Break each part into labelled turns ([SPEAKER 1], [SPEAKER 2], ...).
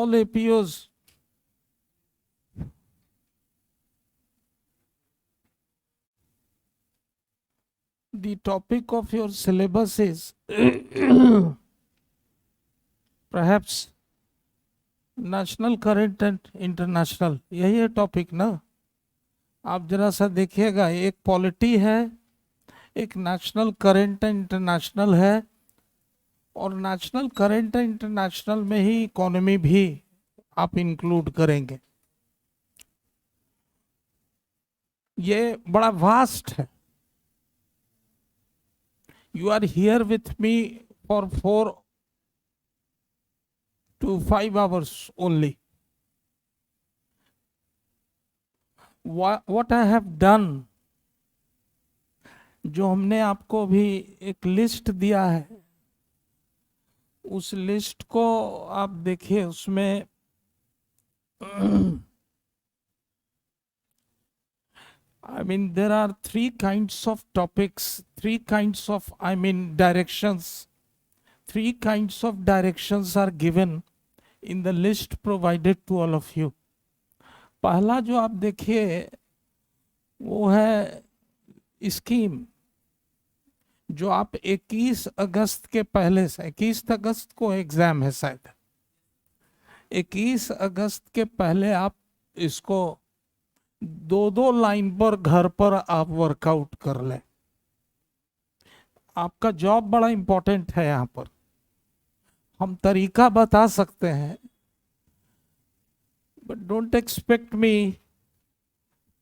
[SPEAKER 1] all APOs. The topic of your syllabus is perhaps national current and international, यही है topic ना। आप जरा सा देखिएगा, एक पॉलिटी है, एक नेशनल करंट एंड इंटरनेशनल है, और नेशनल करंट एंड इंटरनेशनल में ही इकोनॉमी भी आप इंक्लूड करेंगे। ये बड़ा वास्ट है। You are here with me for 4 to 5 hours only. What I have done, जो हमने आपको भी एक लिस्ट दिया है, उस लिस्ट को आप देखिए। उसमें I mean there are 3 kinds of topics, 3 kinds of directions. 3 kinds of directions are given in the list provided to all of you. पहला जो आप देखिए वो है स्कीम, जो आप 21 अगस्त के पहले से, 21 अगस्त को एग्जाम है शायद, 21 अगस्त के पहले आप इसको 2-2 लाइन पर घर पर आप वर्कआउट कर लें। आपका जॉब बड़ा इंपॉर्टेंट है। यहाँ पर हम तरीका बता सकते हैं, but don't expect me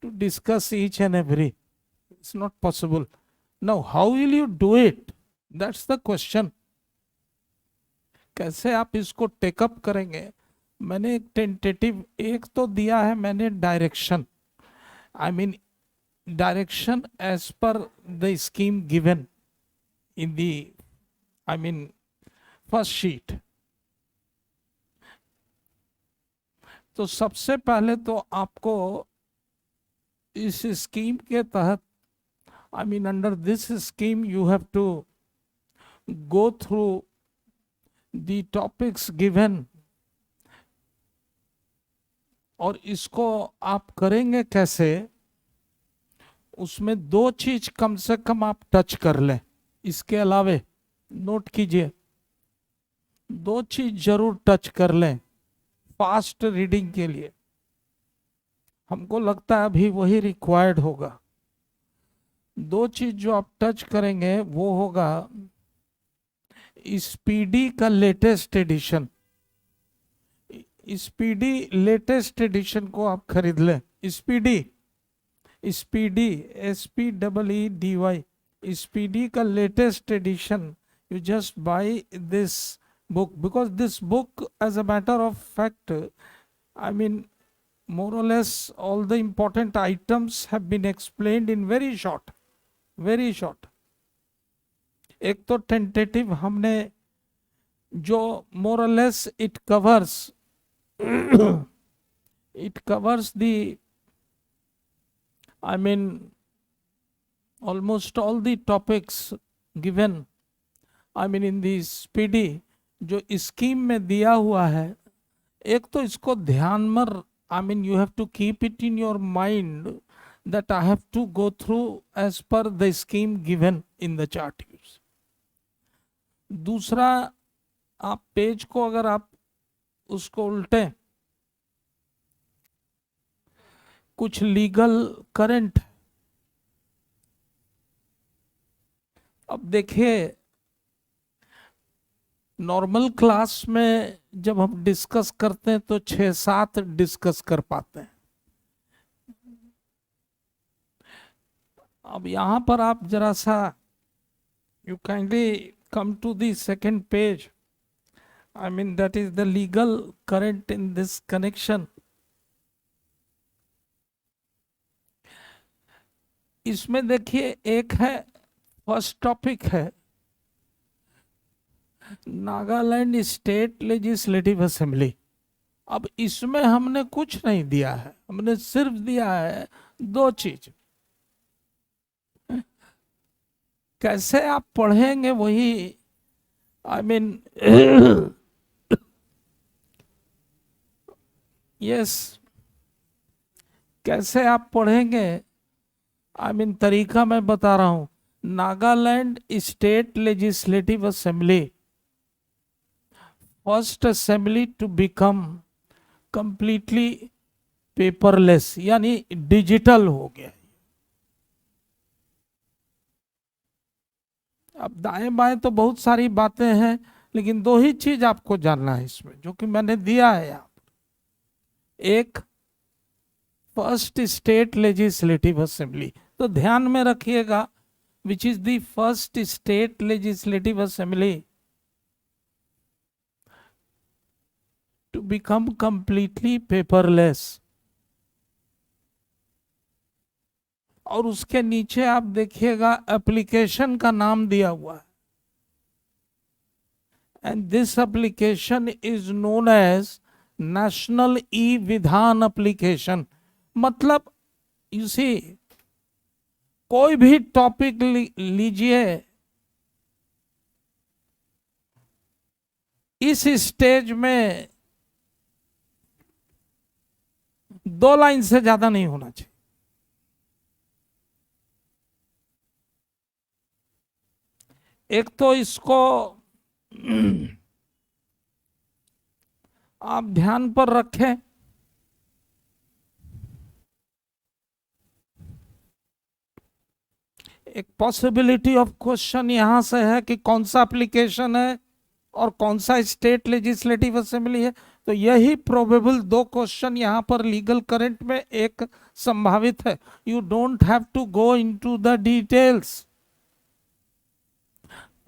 [SPEAKER 1] to discuss each and every. It's not possible. Now, how will you do it? That's the question. कैसे आप इसको टेकअप करेंगे? मैंने एक टेंटेटिव एक तो दिया है मैंने direction, direction as per the scheme given in the first sheet. तो सबसे पहले तो आपको इस स्कीम के तहत under this scheme you have to go through the topics given. और इसको आप करेंगे कैसे? उसमें 2 चीज कम से कम आप टच कर लें। इसके अलावे नोट कीजिए, 2 चीज जरूर टच कर लें फास्ट रीडिंग के लिए। हमको लगता है अभी वही रिक्वायर्ड होगा। 2 चीज जो आप टच करेंगे वो होगा स्पीडी का latest edition. Speedy latest edition को आप खरीद लें। स्पीडी SPEEDY, स्पीडी का latest edition. You just by this book, because this book, as a matter of fact, more or less all the important items have been explained in very short. एक तो tentative हमने जो more or less it covers the almost all the topics given in the speedy जो scheme में दिया हुआ है। एक तो इसको ध्यान में you have to keep it in your mind that I have to go through as per the scheme given in the chart use. दूसरा, आप पेज को अगर आप उसको उल्टे, कुछ लीगल करंट। अब देखिए, नॉर्मल क्लास में जब हम डिस्कस करते हैं तो 6-7 डिस्कस कर पाते हैं। अब यहां पर आप जरा सा you kindly come to the second page. That is the legal current in this connection. इसमें देखिए, एक है फर्स्ट टॉपिक है नागालैंड स्टेट लेजिस्लेटिव असेंबली। अब इसमें हमने कुछ नहीं दिया है, हमने सिर्फ दिया है 2 चीज। कैसे आप पढ़ेंगे वही यस, कैसे आप पढ़ेंगे, तरीका मैं बता रहा हूं। Nagaland state legislative assembly, first assembly to become completely paperless, यानी डिजिटल हो गया। अब दाएं बाएं तो बहुत सारी बातें हैं, लेकिन दो ही चीज आपको जानना है इसमें, जो कि मैंने दिया है यहाँ पर। एक, फर्स्ट स्टेट लेजिस्लेटिव असेंबली, तो ध्यान में रखिएगा, which is the first state legislative assembly to become completely paperless. और उसके नीचे आप देखिएगा एप्लीकेशन का नाम दिया हुआ है, and this application is known as national e Vidhan application. मतलब यू सी, कोई भी टॉपिक लीजिए, इस स्टेज में 2 लाइन से ज्यादा नहीं होना चाहिए। एक तो इसको आप ध्यान पर रखें, एक पॉसिबिलिटी ऑफ क्वेश्चन यहां से है कि कौन सा एप्लीकेशन है और कौन सा स्टेट लेजिस्लेटिव असेंबली है। तो यही प्रोबेबल 2 क्वेश्चन यहां पर लीगल करंट में एक संभावित है। You don't have to go into the details.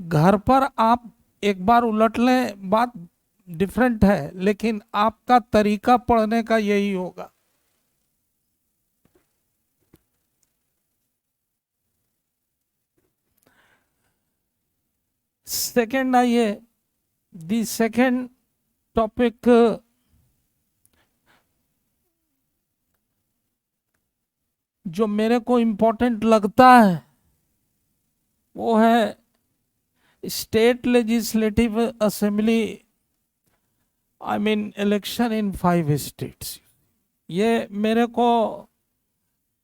[SPEAKER 1] घर पर आप एक बार उलट लें, बात डिफरेंट है, लेकिन आपका तरीका पढ़ने का यही होगा। सेकंड आइए, दी सेकंड टॉपिक जो मेरे को इंपॉर्टेंट लगता है वो है state legislative assembly, election in 5 states. ये मेरे को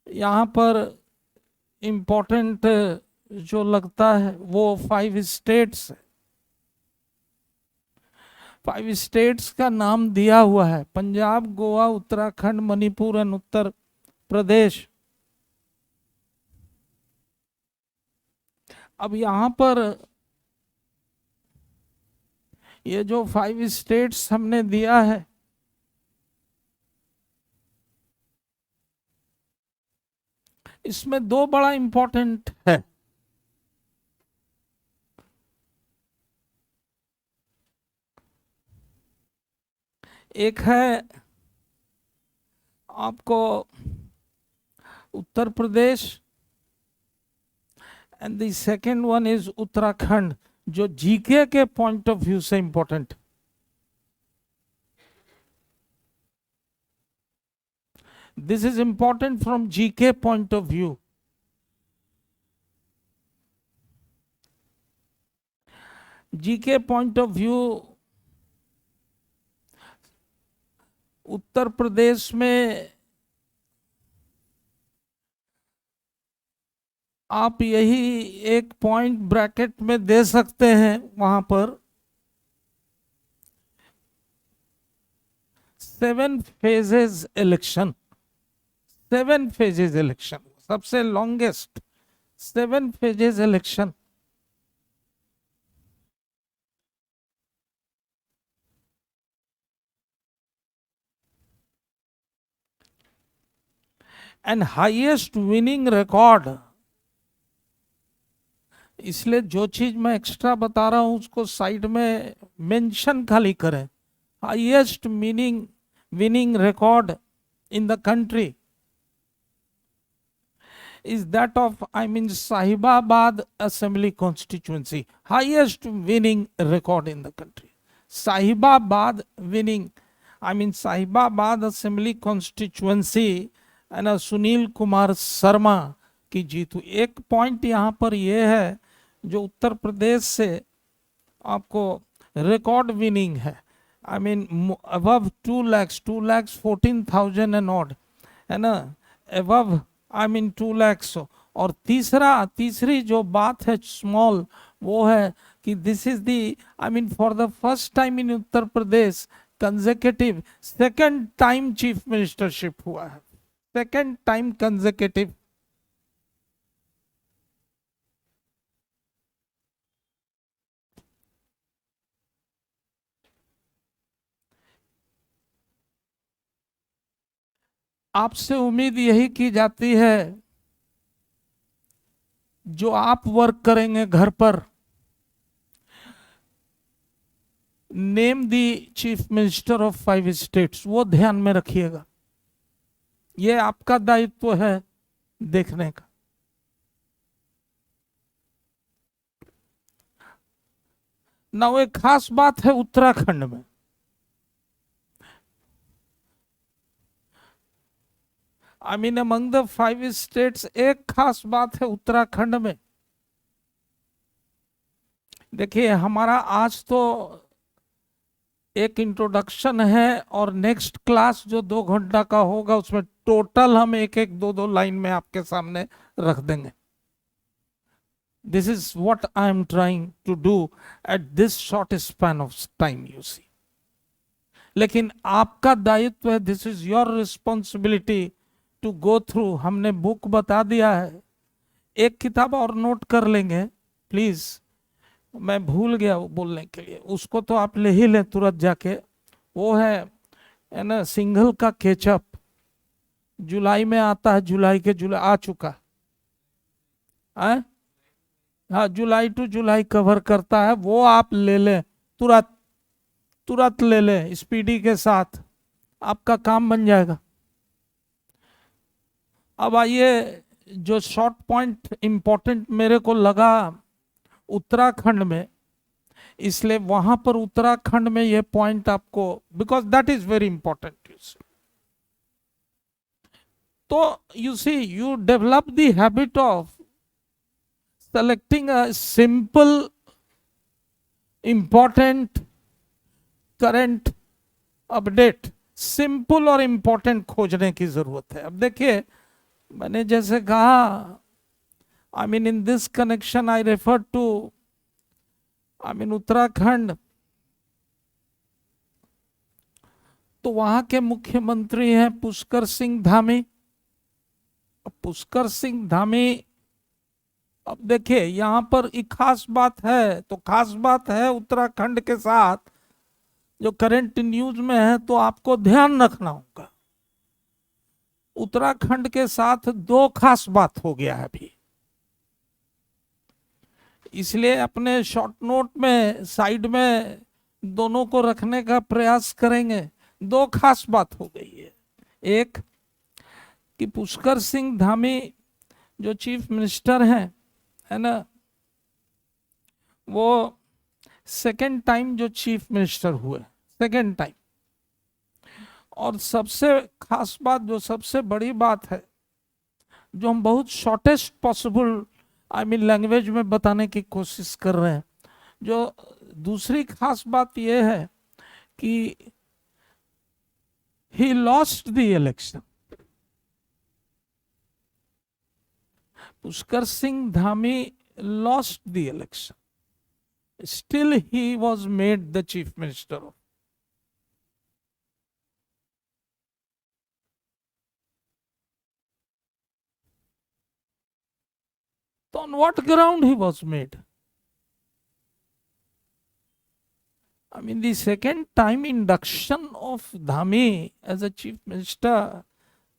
[SPEAKER 1] यहाँ पर इम्पोर्टेंट जो लगता है वो 5 स्टेट्स है। 5 स्टेट्स का नाम दिया हुआ है, पंजाब, गोवा, उत्तराखंड, मणिपुर एंड उत्तर प्रदेश। अब यहाँ पर ये जो 5 स्टेट्स हमने दिया है, इसमें 2 बड़ा इंपॉर्टेंट है। एक है आपको Uttar Pradesh, and the second one is Uttarakhand, जो जीके के पॉइंट ऑफ व्यू से important. This is important from GK point of view. GK point of view, Uttar Pradesh में आप यही एक पॉइंट ब्रैकेट में दे सकते हैं, वहां पर 7 फेजेस इलेक्शन, 7 फेजेस इलेक्शन, सबसे longest 7 phases election. And highest winning record. इसलिए जो चीज मैं एक्स्ट्रा बता रहा हूं उसको साइड में मेंशन खाली करें। Highest winning record in the country is that of Sahibabad Assembly constituency, highest winning record in the country. Sahibabad winning, Sahibabad Assembly constituency and Sunil Kumar Sharma की जीत हुई। एक पॉइंट यहाँ पर यह है जो उत्तर प्रदेश से आपको रिकॉर्ड विनिंग है, I mean above 2 lakhs, 2 lakhs 14,000 and odd, है ना, above I mean 2 lakhs. और तीसरी जो बात है स्मॉल, वो है कि this is the, I mean for the first time in Uttar Pradesh consecutive second time chief ministership हुआ है, सेकंड टाइम कंसेक्यूटिव। आपसे उम्मीद यही की जाती है जो आप वर्क करेंगे घर पर, name the chief minister of 5 states, वो ध्यान में रखिएगा, ये आपका दायित्व है देखने का। ना वो एक खास बात है उत्तराखंड में, I mean among the 5 states एक खास बात है उत्तराखंड में। देखिए हमारा आज तो एक इंट्रोडक्शन है, और नेक्स्ट क्लास जो 2 घंटा का होगा उसमें टोटल हम एक एक दो दो लाइन में आपके सामने रख देंगे। This is what I am trying to do at this short span of time, you see. लेकिन आपका दायित्व है, this is your responsibility to go through. हमने बुक बता दिया है, एक किताब और नोट कर लेंगे प्लीज, मैं भूल गया वो बोलने के लिए, उसको तो आप ले ही लें तुरंत जाके, वो है ना सिंघल का केचप, जुलाई में आता है, जुलाई आ चुका है, हाँ जुलाई टू जुलाई कवर करता है, वो आप ले लें तुरंत, तुरंत ले लें स्पीडी के साथ, आपका काम बन जाएगा। अब आइए, जो शॉर्ट पॉइंट इंपॉर्टेंट मेरे को लगा उत्तराखंड में, इसलिए वहां पर उत्तराखंड में ये पॉइंट आपको, because that is very important. तो you see, you develop the habit of selecting a simple important current update. Simple और इंपॉर्टेंट खोजने की जरूरत है। अब देखिए मैंने जैसे कहा, I mean in this connection I refer to, I mean Uttarakhand, तो वहां के मुख्यमंत्री हैं पुष्कर सिंह धामी। पुष्कर सिंह धामी, अब देखिए यहां पर एक खास बात है, तो खास बात है उत्तराखंड के साथ जो करंट न्यूज में है, तो आपको ध्यान रखना होगा। उत्तराखंड के साथ 2 खास बात हो गया है अभी, इसलिए अपने शॉर्ट नोट में साइड में दोनों को रखने का प्रयास करेंगे। 2 खास बात हो गई है, एक कि पुष्कर सिंह धामी जो चीफ मिनिस्टर हैं, है ना, वो सेकेंड टाइम जो चीफ मिनिस्टर हुए, सेकेंड टाइम। और सबसे खास बात, जो सबसे बड़ी बात है, जो हम बहुत shortest possible I mean language में बताने की कोशिश कर रहे हैं, जो दूसरी खास बात यह है कि ही lost the election. Pushkar Singh Dhami lost the election, still he was made the chief minister of. So on what ground he was made? I mean, the second time induction of Dhami as a chief minister,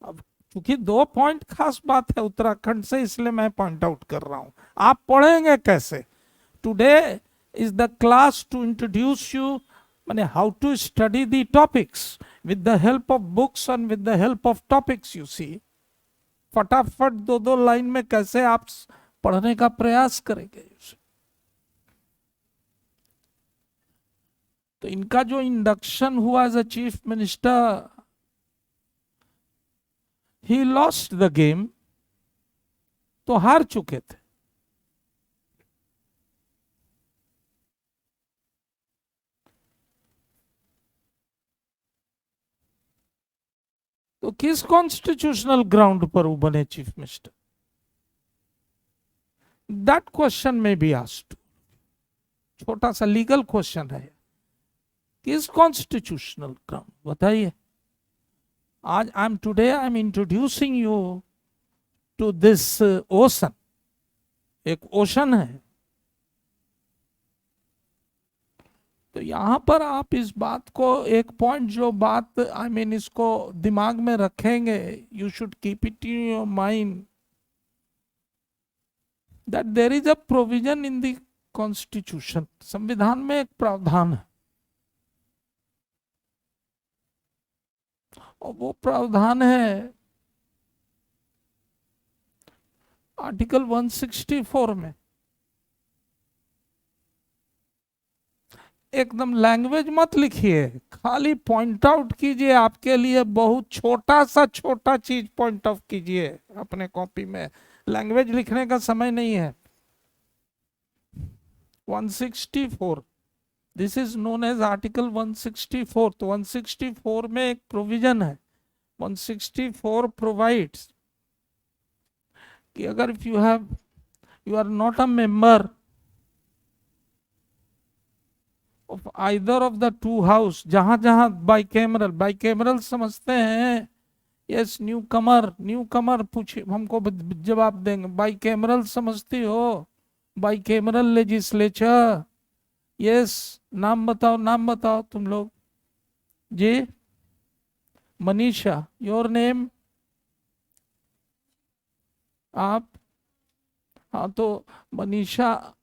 [SPEAKER 1] अब क्योंकि 2 point खास बात है उत्तराखंड से, इसलिए मैं point out कर रहा हूं। आप पढ़ेंगे कैसे? Today is the class to introduce you, माने how to study the topics with the help of books and with the help of topics. You see, फटाफट 2 लाइन में कैसे आप पढ़ने का प्रयास करेंगे। तो इनका जो इंडक्शन हुआ as a chief minister, he lost the game, तो हार चुके थे। तो किस कॉन्स्टिट्यूशनल ग्राउंड पर वो बने चीफ मिनिस्टर? दैट क्वेश्चन में बी आस्क्ड, छोटा सा लीगल क्वेश्चन है, किस कॉन्स्टिट्यूशनल ग्राउंड बताइए। आज I am introducing you to this ocean, एक ओशन है। तो यहां पर आप इस बात को, एक पॉइंट जो बात इसको दिमाग में रखेंगे, you should keep it in your mind that there is a provision in the constitution, संविधान में एक प्रावधान है, और वो प्रावधान है आर्टिकल 164 में। एकदम लैंग्वेज मत लिखिए, खाली पॉइंट आउट कीजिए, आपके लिए बहुत छोटा चीज पॉइंट आउट कीजिए अपने कॉपी में, लैंग्वेज लिखने का समय नहीं है। 164, this is known as article 164। तो 164 में एक प्रोविजन है, 164 प्रोवाइड्स कि अगर if you are not a member of either of the two house, जहां जहां बाइकैमरल समझते हैं, यस न्यू कमर पूछे हमको जवाब देंगे, बाइकैमरल समझती हो, बाइकैमरल लेजिस्लेचर, यस नाम बताओ तुम लोग जी। Manisha, your name? आप? हाँ, तो मनीषा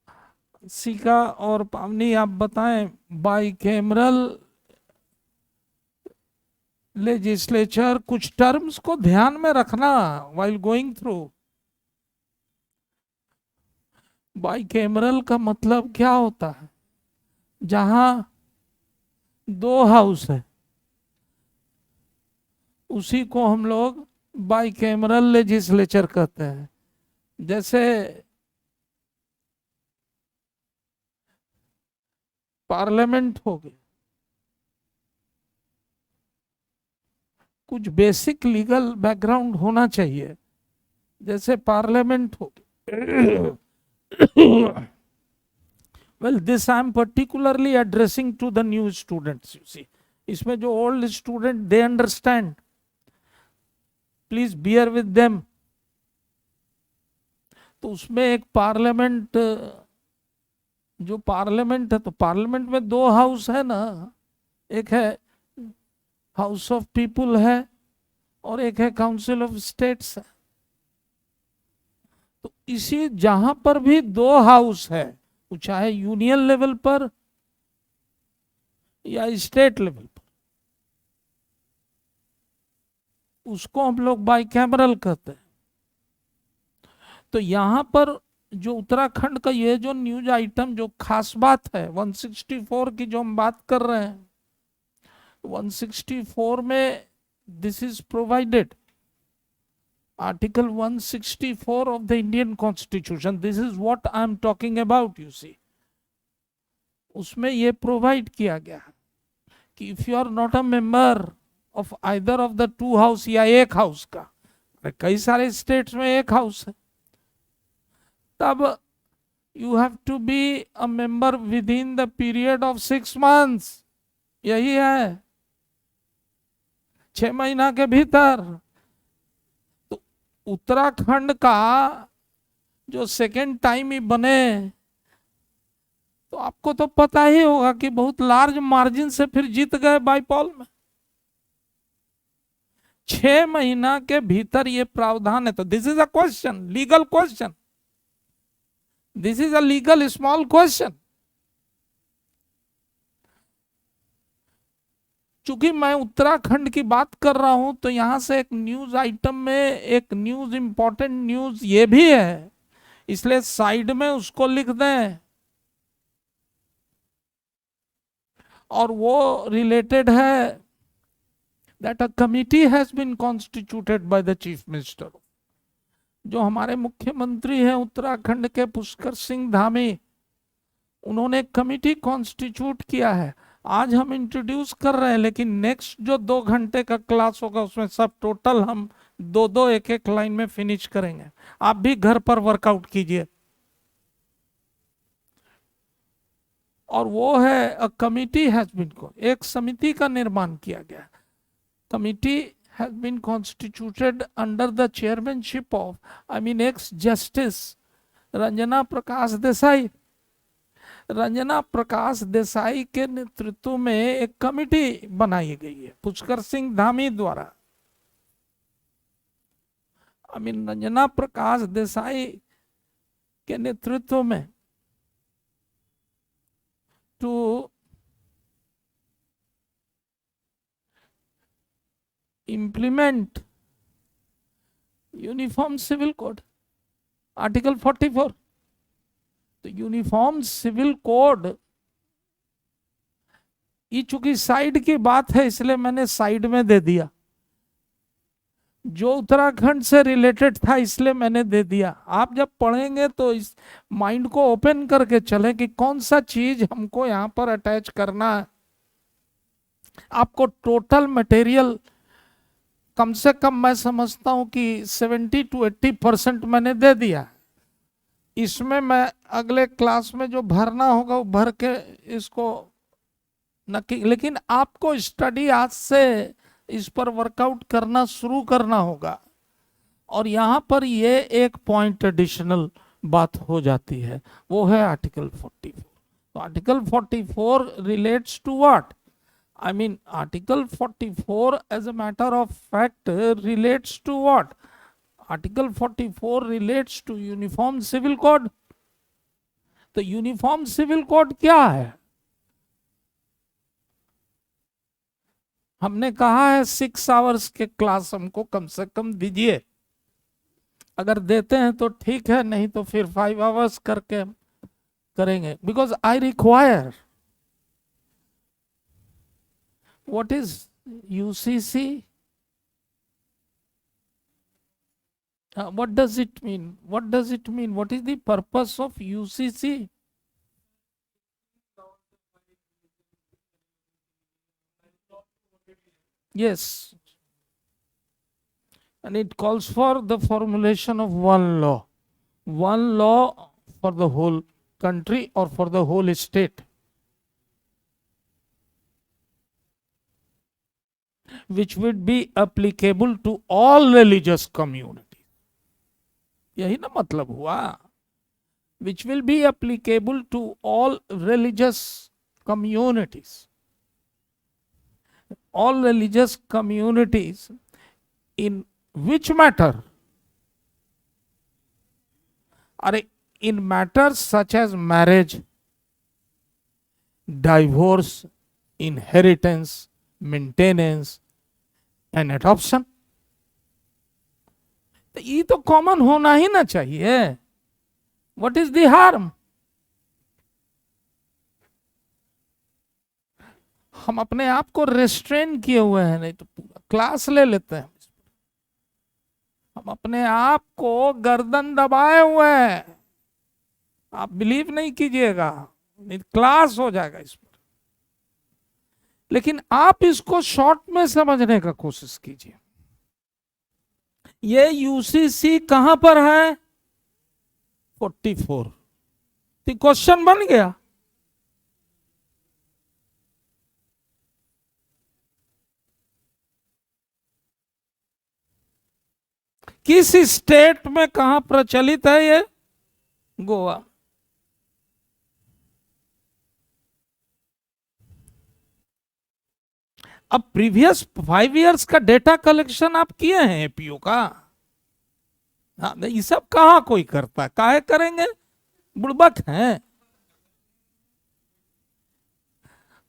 [SPEAKER 1] सिका और पावनी आप बताएं, बाइकैमरल लेजिस्लेचर, कुछ टर्म्स को ध्यान में रखना व्हाइल गोइंग थ्रू। बाइकैमरल का मतलब क्या होता है? जहां दो हाउस है उसी को हम लोग बाइकैमरल लेजिस्लेचर कहते हैं। जैसे पार्लियामेंट हो गया, कुछ बेसिक लीगल बैकग्राउंड होना चाहिए, जैसे पार्लियामेंट हो गया। Well, this I am particularly addressing to the new students, you see, इसमें जो old student they understand, please bear with them. तो उसमें एक पार्लियामेंट, जो पार्लियामेंट है, तो पार्लियामेंट में दो हाउस है ना, एक है हाउस ऑफ पीपुल है और एक है काउंसिल ऑफ स्टेट्स है। तो इसी जहां पर भी दो हाउस है, वो चाहे यूनियन लेवल पर या स्टेट लेवल पर, उसको हम लोग बाइकैमरल कहते हैं। तो यहां पर जो उत्तराखंड का ये जो न्यूज आइटम, जो खास बात है 164 की जो हम बात कर रहे हैं, 164 में this is provided, article 164 of the Indian constitution, this is what I am talking about, you see. उसमें ये प्रोवाइड किया गया है कि if you are not a member of either of the two house, या एक हाउस का, कई सारे स्टेट्स में एक हाउस है, तब you have to be a member within the period of 6 months, यही है, 6 महीना के भीतर। तो उत्तराखंड का जो सेकेंड टाइम ही बने, तो आपको तो पता ही होगा कि बहुत लार्ज मार्जिन से फिर जीत गए बाईपॉल में। 6 महीना के भीतर ये प्रावधान है। तो this is a question, legal question, this is a legal small question. चूंकि मैं उत्तराखंड की बात कर रहा हूं, तो यहां से एक न्यूज आइटम में एक न्यूज, इंपॉर्टेंट न्यूज ये भी है, इसलिए साइड में उसको लिख दें, और वो रिलेटेड है that a committee has been constituted by the chief minister. जो हमारे मुख्यमंत्री हैं उत्तराखंड के, पुष्कर सिंह धामी, उन्होंने एक कमिटी कॉन्स्टिट्यूट किया है आज हम इंट्रोड्यूस कर रहे हैं, लेकिन नेक्स्ट जो 2 घंटे का क्लास होगा उसमें सब टोटल हम दो दो एक एक लाइन में फिनिश करेंगे। आप भी घर पर वर्कआउट कीजिए। और वो है अ कमिटी हैज बीन, को एक समिति का निर्माण किया गया। Committee has been constituted under the chairmanship of, I mean, ex justice Ranjana Prakash Desai. Ranjana Prakash Desai के नेतृत्व में एक कमिटी बनाई गई है पुष्कर सिंह धामी द्वारा। आई मीन, रंजना प्रकाश देसाई के नेतृत्व में to implement uniform civil code, article 44। तो यूनिफॉर्म सिविल कोड, ये चूंकि साइड की बात है इसलिए मैंने साइड में दे दिया, जो उत्तराखंड से रिलेटेड था इसलिए मैंने दे दिया। आप जब पढ़ेंगे तो इस माइंड को ओपन करके चलें कि कौन सा चीज हमको यहां पर अटैच करना है। आपको टोटल मटेरियल कम से कम मैं समझता हूं कि 70 to 80% मैंने दे दिया। इसमें मैं अगले क्लास में जो भरना होगा वो भर के इसको नक्की, लेकिन आपको स्टडी आज से इस पर वर्कआउट करना शुरू करना होगा। और यहां पर ये एक पॉइंट एडिशनल बात हो जाती है, वो है आर्टिकल 44। तो article 44 relates to what? I mean, Article 44 as a matter of fact relates to what? Article 44 relates to Uniform Civil Code. तो यूनिफॉर्म सिविल कोड क्या है? हमने कहा है 6 आवर्स के क्लास हमको कम से कम दीजिए। अगर देते हैं तो ठीक है, नहीं तो फिर 5 आवर्स करके करेंगे। Because I require, what is UCC? What does it mean? What does it mean? What is the purpose of UCC? Yes. And it calls for the formulation of one law. One law for the whole country or for the whole state, which would be applicable to all religious communities. यही ना मतलब हुआ, which will be applicable to all religious communities. All religious communities in which matter? Are in matters such as marriage, divorce, inheritance, maintenance and adoption. तो ये तो common होना ही ना चाहिए। What is the harm? हम अपने आप को रेस्ट्रेन किए हुए हैं, नहीं तो पूरा क्लास ले लेते हैं। हम अपने आप को गर्दन दबाए हुए हैं। आप बिलीव नहीं कीजिएगा, नहीं क्लास हो जाएगा इस पर। लेकिन आप इसको शॉर्ट में समझने का कोशिश कीजिए। ये यूसीसी कहां पर है? 44। तो क्वेश्चन बन गया, किस स्टेट में कहां प्रचलित है ये? गोवा। अब प्रीवियस 5 इयर्स का डेटा कलेक्शन आप किए हैं एपीओ का? हाँ, ये सब कहां कोई करता है? काहे करेंगे? बुड़बक हैं।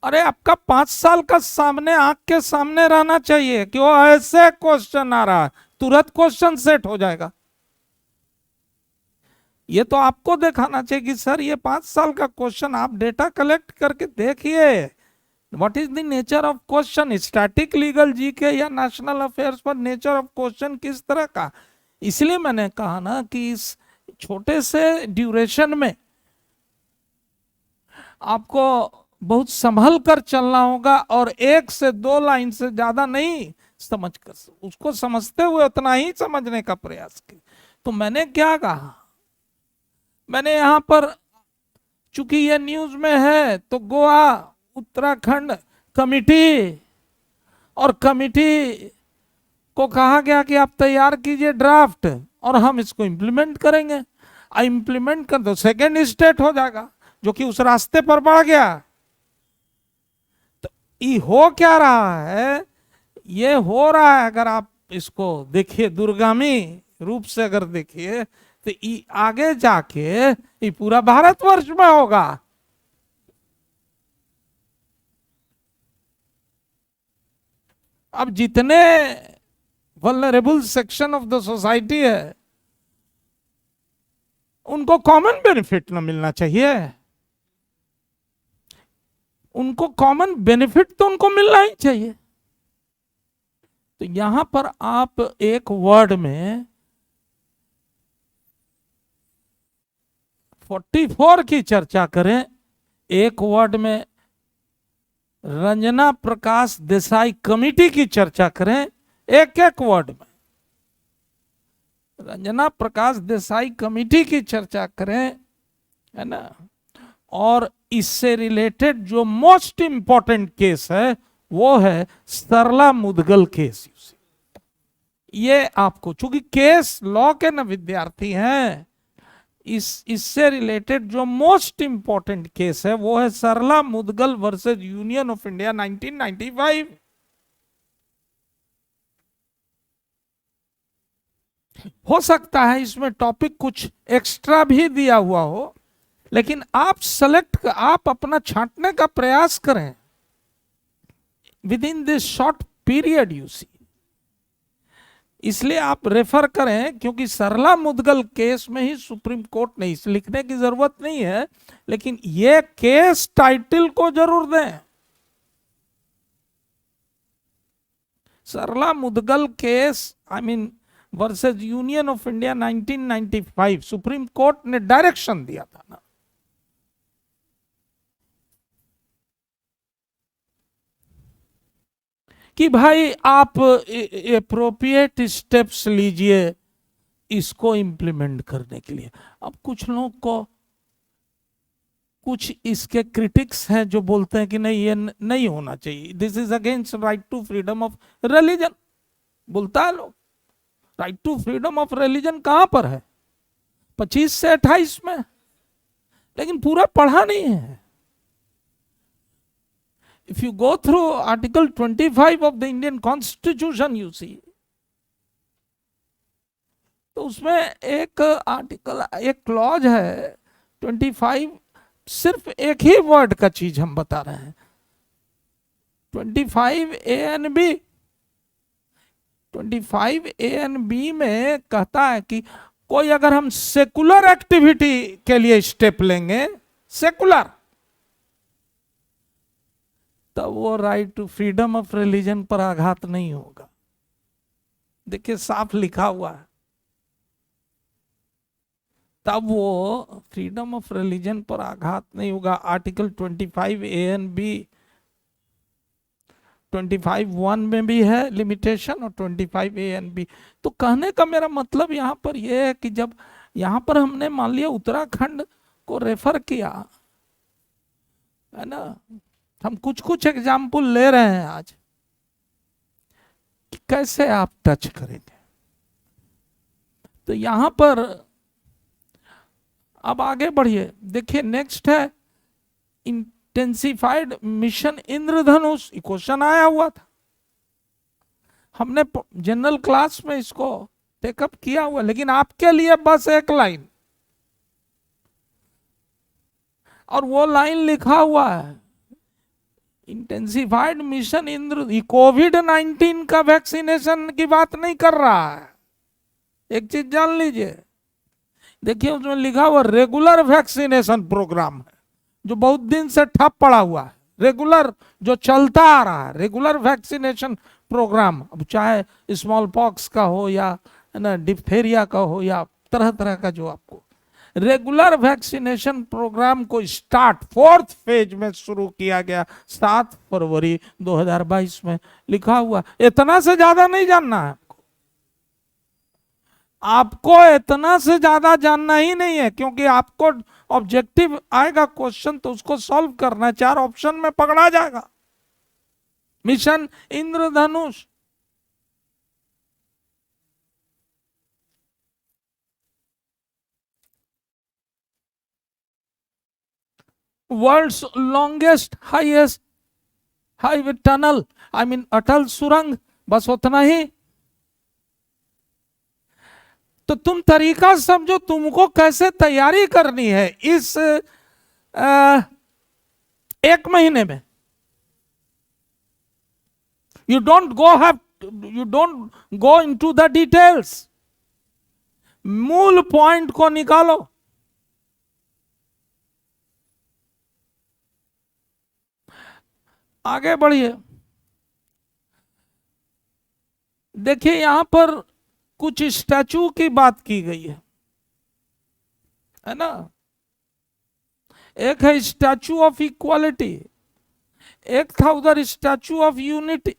[SPEAKER 1] अरे आपका 5 साल का सामने, आंख के सामने रहना चाहिए कि वो ऐसे क्वेश्चन आ रहा है, तुरंत क्वेश्चन सेट हो जाएगा। ये तो आपको दिखाना चाहिए कि सर ये 5 साल का क्वेश्चन आप डेटा कलेक्ट करके देखिए। What is the nature of question? Static, legal, GK या नेशनल अफेयर्स पर नेचर ऑफ क्वेश्चन किस तरह का? इसलिए मैंने कहा ना कि इस छोटे से ड्यूरेशन में आपको बहुत संभल कर चलना होगा और एक से दो लाइन से ज्यादा नहीं समझ कर, उसको समझते हुए उतना ही समझने का प्रयास किया। तो मैंने क्या कहा, मैंने यहां पर, चूंकि ये न्यूज में है, तो गोवा उत्तराखंड कमिटी, और कमिटी को कहा गया कि आप तैयार कीजिए ड्राफ्ट और हम इसको इंप्लीमेंट करेंगे। इंप्लीमेंट कर दो, सेकेंड स्टेट हो जाएगा जो कि उस रास्ते पर बढ़ गया। तो ये हो क्या रहा है, ये हो रहा है, अगर आप इसको देखिए दूरगामी रूप से अगर देखिए, तो ये आगे जाके ये पूरा भारतवर्ष में होगा। अब जितने vulnerable section of the society है, उनको कॉमन बेनिफिट ना मिलना चाहिए, उनको कॉमन बेनिफिट तो उनको मिलना ही चाहिए। तो यहां पर आप एक वर्ड में 44 की चर्चा करें, एक वर्ड में रंजना प्रकाश देसाई कमेटी की चर्चा करें, एक एक वर्ड में रंजना प्रकाश देसाई कमेटी की चर्चा करें, है ना। और इससे रिलेटेड जो मोस्ट इंपॉर्टेंट केस है वो है सरला मुदगल केस। ये आपको, चूंकि केस लॉ के न विद्यार्थी हैं, इससे रिलेटेड जो मोस्ट इंपॉर्टेंट केस है वो है Sarla Mudgal versus Union of India 1995। हो सकता है इसमें टॉपिक कुछ एक्स्ट्रा भी दिया हुआ हो, लेकिन आप सेलेक्ट, आप अपना छांटने का प्रयास करें with in this short period you see. इसलिए आप रेफर करें, क्योंकि सरला मुदगल केस में ही सुप्रीम कोर्ट ने, इस लिखने की जरूरत नहीं है, लेकिन ये केस टाइटल को जरूर दें। Sarla Mudgal case, I mean versus Union of India 1995, Supreme Court ने डायरेक्शन दिया था ना कि भाई आप एप्रोप्रिएट स्टेप्स लीजिए इसको इंप्लीमेंट करने के लिए। अब कुछ लोग को, कुछ इसके क्रिटिक्स हैं जो बोलते हैं कि नहीं ये नहीं होना चाहिए, this is against right to freedom of religion. बोलता है लोग, right to freedom of religion कहां पर है, 25 से 28 में, लेकिन पूरा पढ़ा नहीं है। If you go through Article 25 of the Indian Constitution, you see, तो उसमें एक आर्टिकल, एक क्लॉज है 25, सिर्फ एक ही वर्ड का चीज हम बता रहे हैं, 25A and B। 25A and B में कहता है कि कोई अगर हम सेकुलर एक्टिविटी के लिए स्टेप लेंगे, सेकुलर, तब वो right to freedom of religion पर आघात नहीं होगा। देखिए साफ लिखा हुआ है, तब वो फ्रीडम ऑफ रिलीजन पर आघात नहीं होगा। आर्टिकल 25A and B, 25(1) में भी है लिमिटेशन और 25A and B। तो कहने का मेरा मतलब यहां पर यह है कि जब यहां पर हमने मान लिया उत्तराखंड को रेफर किया, है ना, हम कुछ कुछ एग्जाम्पल ले रहे हैं आज कि कैसे आप टच करेंगे। तो यहां पर अब आगे बढ़िए, देखिए नेक्स्ट है इंटेंसिफाइड मिशन इंद्रधनुष। क्वेश्चन आया हुआ था, हमने जनरल क्लास में इसको टेकअप किया हुआ, लेकिन आपके लिए बस एक लाइन, और वो लाइन लिखा हुआ है इंटेंसिफाइड मिशन इंद्र। कोविड-19 का वैक्सीनेशन की बात नहीं कर रहा है, एक चीज जान लीजिए। देखिए उसमें लिखा हुआ रेगुलर वैक्सीनेशन प्रोग्राम है, जो बहुत दिन से ठप पड़ा हुआ है, रेगुलर जो चलता आ रहा है, रेगुलर वैक्सीनेशन प्रोग्राम। अब चाहे स्मॉल पॉक्स का हो या ना डिप्थेरिया का हो या तरह तरह का जो आपको, रेगुलर वैक्सीनेशन प्रोग्राम को स्टार्ट 4th फेज में शुरू किया गया 7 फरवरी 2022 में, लिखा हुआ। इतना से ज्यादा नहीं जानना है आपको इतना से ज्यादा जानना ही नहीं है, क्योंकि आपको ऑब्जेक्टिव आएगा क्वेश्चन तो उसको सॉल्व करना है, 4 ऑप्शन में पकड़ा जाएगा। Mission Indradhanush, world's longest highest highway tunnel, I mean Atal सुरंग, बस उतना ही। तो तुम तरीका समझो तुमको कैसे तैयारी करनी है इस 1 महीने में। You don't go into the details, मूल पॉइंट को निकालो। आगे बढ़िए, देखिए यहां पर कुछ स्टैचू की बात की गई है ना। एक है स्टैचू ऑफ इक्वालिटी, एक था उधर स्टैचू ऑफ यूनिटी।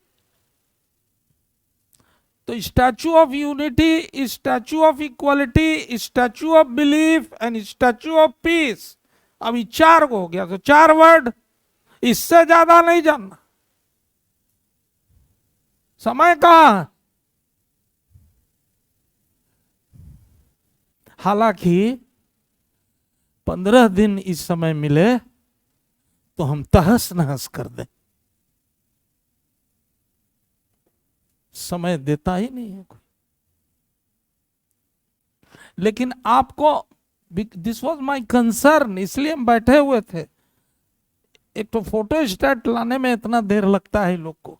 [SPEAKER 1] तो statue of unity, statue of equality, statue of belief and statue of peace, अभी 4 हो गया। तो 4 वर्ड, इससे ज्यादा नहीं जानना। समय कहां है? हालांकि 15 दिन इस समय मिले तो हम तहस नहस कर दें, समय देता ही नहीं है कोई। लेकिन आपको, दिस वॉज माई कंसर्न, इसलिए हम बैठे हुए थे। एक तो फोटो स्टेट लाने में इतना देर लगता है लोग को,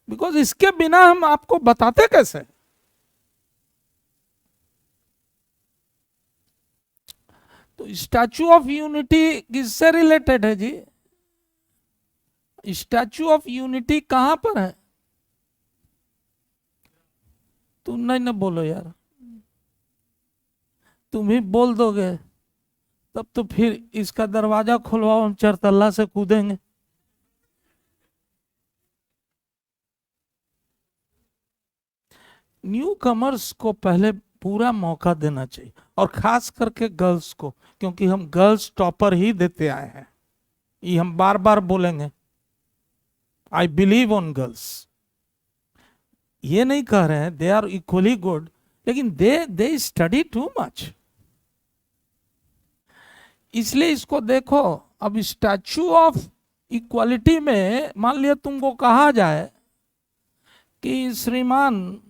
[SPEAKER 1] बिकॉज इसके बिना हम आपको बताते कैसे। तो स्टैचू ऑफ यूनिटी किससे रिलेटेड है जी? स्टैचू ऑफ यूनिटी कहां पर है? तुम नहीं ना बोलो यार, तुम ही बोल दोगे तब तो फिर इसका दरवाजा खुलवाओ, हम 4 तल्ला से कूदेंगे। न्यू कमर्स को पहले पूरा मौका देना चाहिए, और खास करके गर्ल्स को, क्योंकि हम गर्ल्स टॉपर ही देते आए हैं। ये हम बार बार बोलेंगे, आई बिलीव ऑन गर्ल्स। ये नहीं कह रहे हैं दे आर इक्वली गुड, लेकिन दे स्टडी टू मच। इसलिए इसको देखो। अब स्टैचू ऑफ इक्वालिटी में मान लिया तुमको कहा जाए कि श्रीमान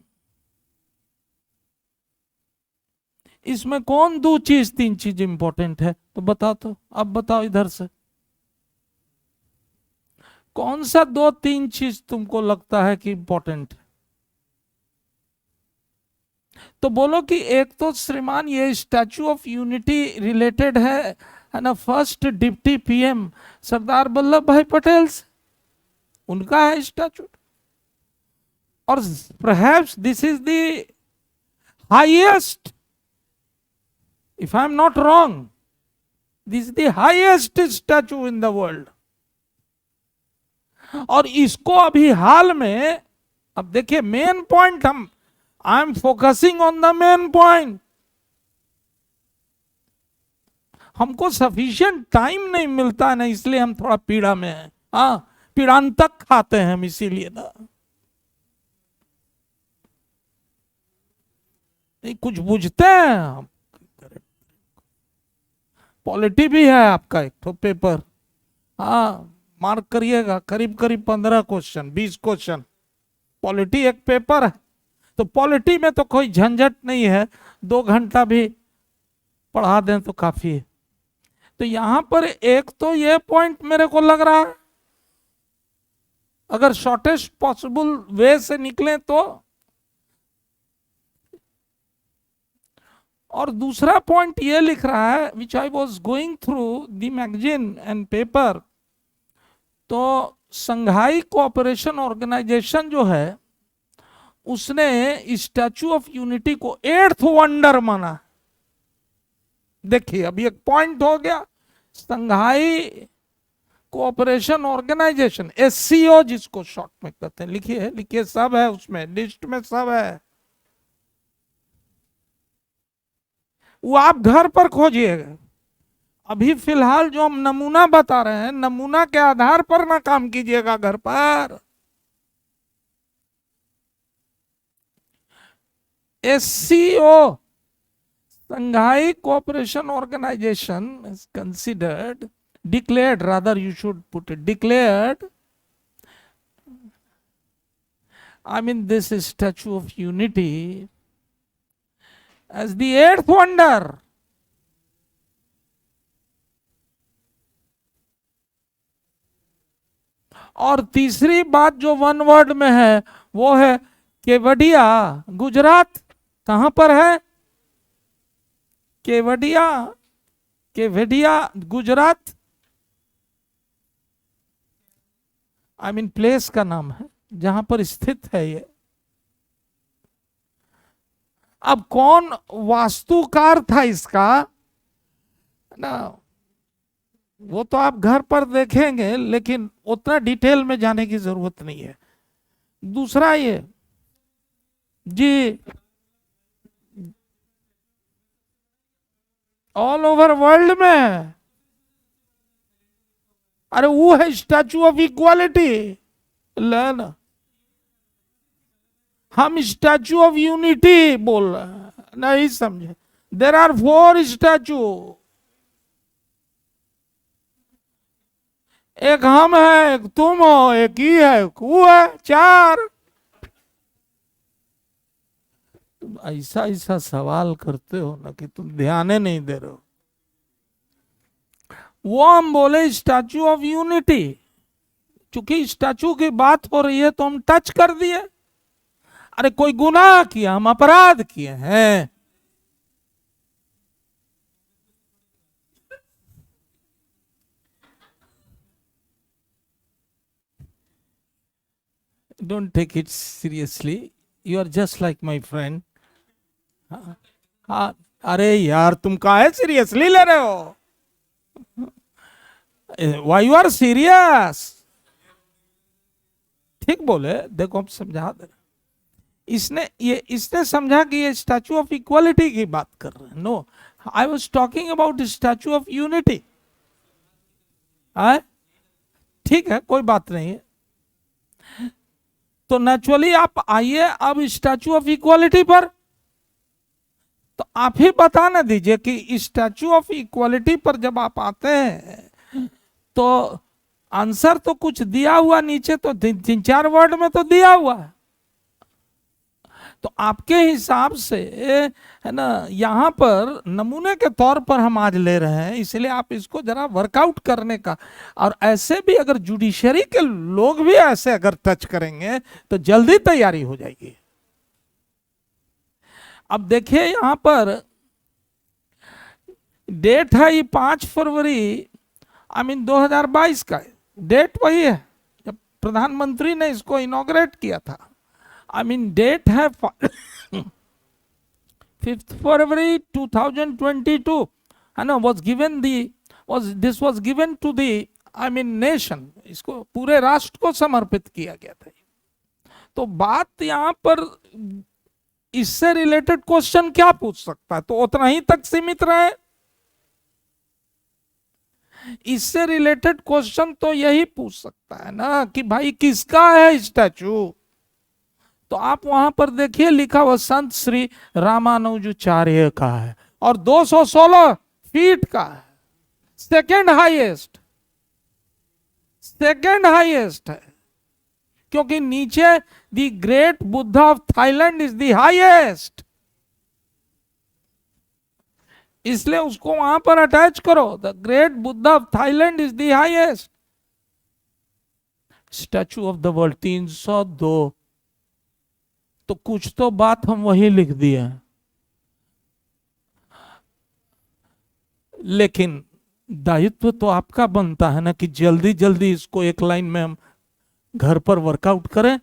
[SPEAKER 1] इसमें कौन 2 चीज 3 चीज इंपॉर्टेंट है, तो बताओ। तो अब बताओ इधर से कौन सा 2-3 चीज तुमको लगता है कि इंपॉर्टेंट है। तो बोलो कि एक तो श्रीमान ये स्टैचू ऑफ यूनिटी रिलेटेड है ना, first deputy PM Sardar Vallabh भाई पटेल से, उनका है स्टैचू। और perhaps this is the highest, if I am not wrong, this is the highest statue in the world. और इसको अभी हाल में, अब देखिए main point, I am focusing on the main point. हमको सफिशिएंट टाइम नहीं मिलता है ना, इसलिए हम थोड़ा पीड़ा में हैं। हाँ, पीड़ांतक खाते हैं हम, इसीलिए ना। नहीं कुछ बुझते हैं हम। पॉलिटी भी है आपका एक तो पेपर, हाँ मार्क करिएगा, करीब करीब 15 क्वेश्चन 20 क्वेश्चन पॉलिटी एक पेपर है। तो पॉलिटी में तो कोई झंझट नहीं है, 2 घंटा भी पढ़ा दें तो काफी है। तो यहां पर एक तो ये पॉइंट मेरे को लग रहा है, अगर शॉर्टेस्ट पॉसिबल वे से निकले तो। और दूसरा पॉइंट ये लिख रहा है, which I was going through the magazine and paper, तो संघाई कोऑपरेशन ऑर्गेनाइजेशन जो है उसने स्टैचू ऑफ यूनिटी को 8th वंडर माना। देखिए अभी एक पॉइंट हो गया, संघाई कोऑपरेशन ऑर्गेनाइजेशन, एससीओ जिसको शॉर्ट में कहते हैं, लिखिए लिखिए, सब है उसमें, लिस्ट में सब है, वो आप घर पर खोजिएगा। अभी फिलहाल जो हम नमूना बता रहे हैं, नमूना के आधार पर ना काम कीजिएगा घर पर। SCO, Shanghai Cooperation Organization is considered, declared, rather you should put it, declared, I mean this is Statue of Unity as the eighth wonder. और तीसरी बात जो वन वर्ड में है वो है केवडिया, गुजरात। कहां पर है? Kevadia, Kevadia Gujarat, I mean place का नाम है जहां पर स्थित है ये। अब कौन वास्तुकार था इसका ना, वो तो आप घर पर देखेंगे, लेकिन उतना डिटेल में जाने की जरूरत नहीं है। दूसरा ये जी, ऑल ओवर वर्ल्ड में, अरे वो है स्टैचू ऑफ इक्वालिटी, लेना हम स्टैचू ऑफ यूनिटी बोल रहे हैं, नहीं समझे? देर आर 4 स्टैचू, एक हम है, एक तुम हो, एक ही है, एक वो है, 4। तुम ऐसा ऐसा सवाल करते हो ना कि तुम ध्यान नहीं दे रहे हो। वो हम बोले स्टैचू ऑफ यूनिटी, चूंकि स्टैचू की बात हो रही है तो हम टच कर दिए। अरे कोई गुनाह किया, हम अपराध किए हैं, don't take it seriously, you are just like my friend. हाँ, अरे यार तुम काहे सीरियसली ले रहे हो? Why you are serious? ठीक बोले, देखो हम समझा दे रहे, इसने समझा कि ये स्टैचू ऑफ इक्वालिटी की बात कर रहे हैं। No, I was talking about Statue of Unity. ठीक है, कोई बात नहीं है। तो नेचुरली आप आइए अब स्टैचू ऑफ इक्वालिटी पर, तो आप ही बता ना दीजिए कि स्टैचू ऑफ इक्वालिटी पर जब आप आते हैं तो आंसर तो कुछ दिया हुआ नीचे, तो 3-4 वर्ड में तो दिया हुआ है। तो आपके हिसाब से है ना, यहां पर नमूने के तौर पर हम आज ले रहे हैं, इसलिए आप इसको जरा वर्कआउट करने का, और ऐसे भी अगर जुडिशरी के लोग भी ऐसे अगर टच करेंगे तो जल्दी तैयारी हो जाएगी। अब देखिए यहां पर डेट है ये 5 फरवरी, आई मीन 2022 का डेट वही है जब प्रधानमंत्री ने इसको इनॉग्रेट किया था। आई मीन डेट है 5 फरवरी 2022, है ना, was given the this was given to the, I mean nation, इसको पूरे राष्ट्र को समर्पित किया गया था। तो बात यहां पर इससे रिलेटेड क्वेश्चन क्या पूछ सकता है, तो उतना ही तक सीमित रहे। इससे रिलेटेड क्वेश्चन तो यही पूछ सकता है ना कि भाई किसका है स्टैचू, तो आप वहां पर देखिए लिखा हुआ संत श्री रामानुजाचार्य का है और 216 फीट का है, सेकेंड हाईएस्ट है, क्योंकि नीचे the great Buddha of Thailand is the highest, इसलिए उसको वहां पर अटैच करो, the great Buddha of Thailand is the highest statue of the world 302। तो कुछ तो बात हम वही लिख दिए, लेकिन दायित्व तो आपका बनता है ना कि जल्दी जल्दी इसको एक लाइन में हम घर पर वर्कआउट करें,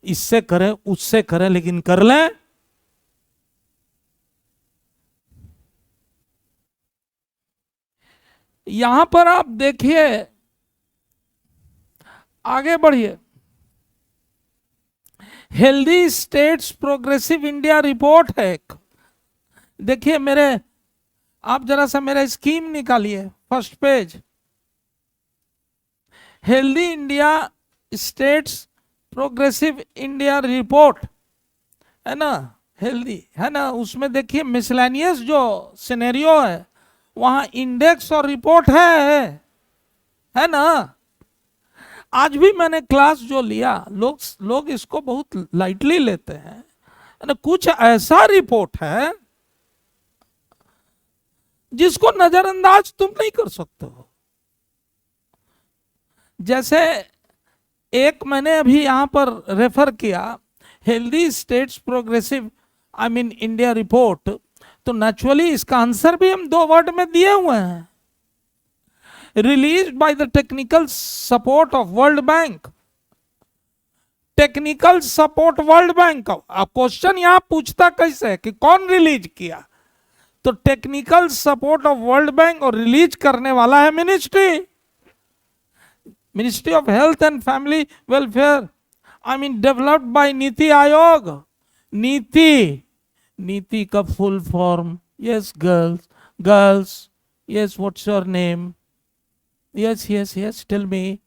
[SPEAKER 1] इससे करें उससे करें, लेकिन कर लें। यहां पर आप देखिए, आगे बढ़िए, healthy states progressive India report है एक। देखिए मेरे, आप जरा सा मेरा स्कीम निकालिए, first page, healthy India states progressive India report, है ना, हेल्दी है ना, उसमें देखिए मिसलेनियस जो सिनेरियो है वहां इंडेक्स और रिपोर्ट है ना। आज भी मैंने क्लास जो लिया, लोग इसको बहुत लाइटली लेते हैं, है ना। कुछ ऐसा रिपोर्ट है जिसको नजरअंदाज तुम नहीं कर सकते हो। जैसे एक मैंने अभी यहां पर रेफर किया, healthy states progressive I mean India report, तो नेचुरली इसका आंसर भी हम 2 वर्ड में दिए हुए हैं, released by the technical support of World bank. Technical support world bank का। अब क्वेश्चन यहां पूछता कैसे है कि कौन रिलीज किया, तो technical support of World Bank, और रिलीज करने वाला है Ministry of Health and Family Welfare, I mean developed by NITI Aayog. NITI का full form, yes girls, yes what's your name, yes tell me.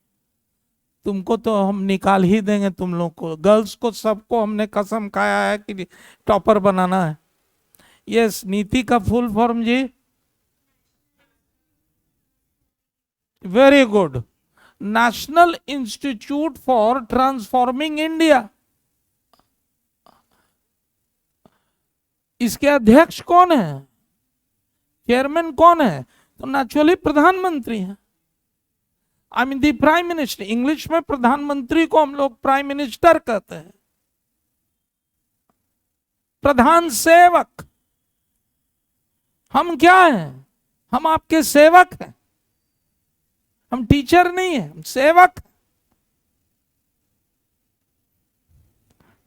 [SPEAKER 1] तुमको तो हम निकाल ही देंगे, तुम लोग को, गर्ल्स को सबको हमने कसम खाया है कि टॉपर बनाना है। यस, नीति का फुल फॉर्म जी, very good, National Institute for Transforming India. इसके अध्यक्ष कौन है, चेयरमैन कौन है, तो नेचुरली प्रधानमंत्री है, I mean the prime minister. English में प्रधानमंत्री को हम लोग प्राइम मिनिस्टर कहते हैं। प्रधान सेवक, हम क्या हैं, हम आपके सेवक हैं, हम टीचर नहीं है, हम सेवक।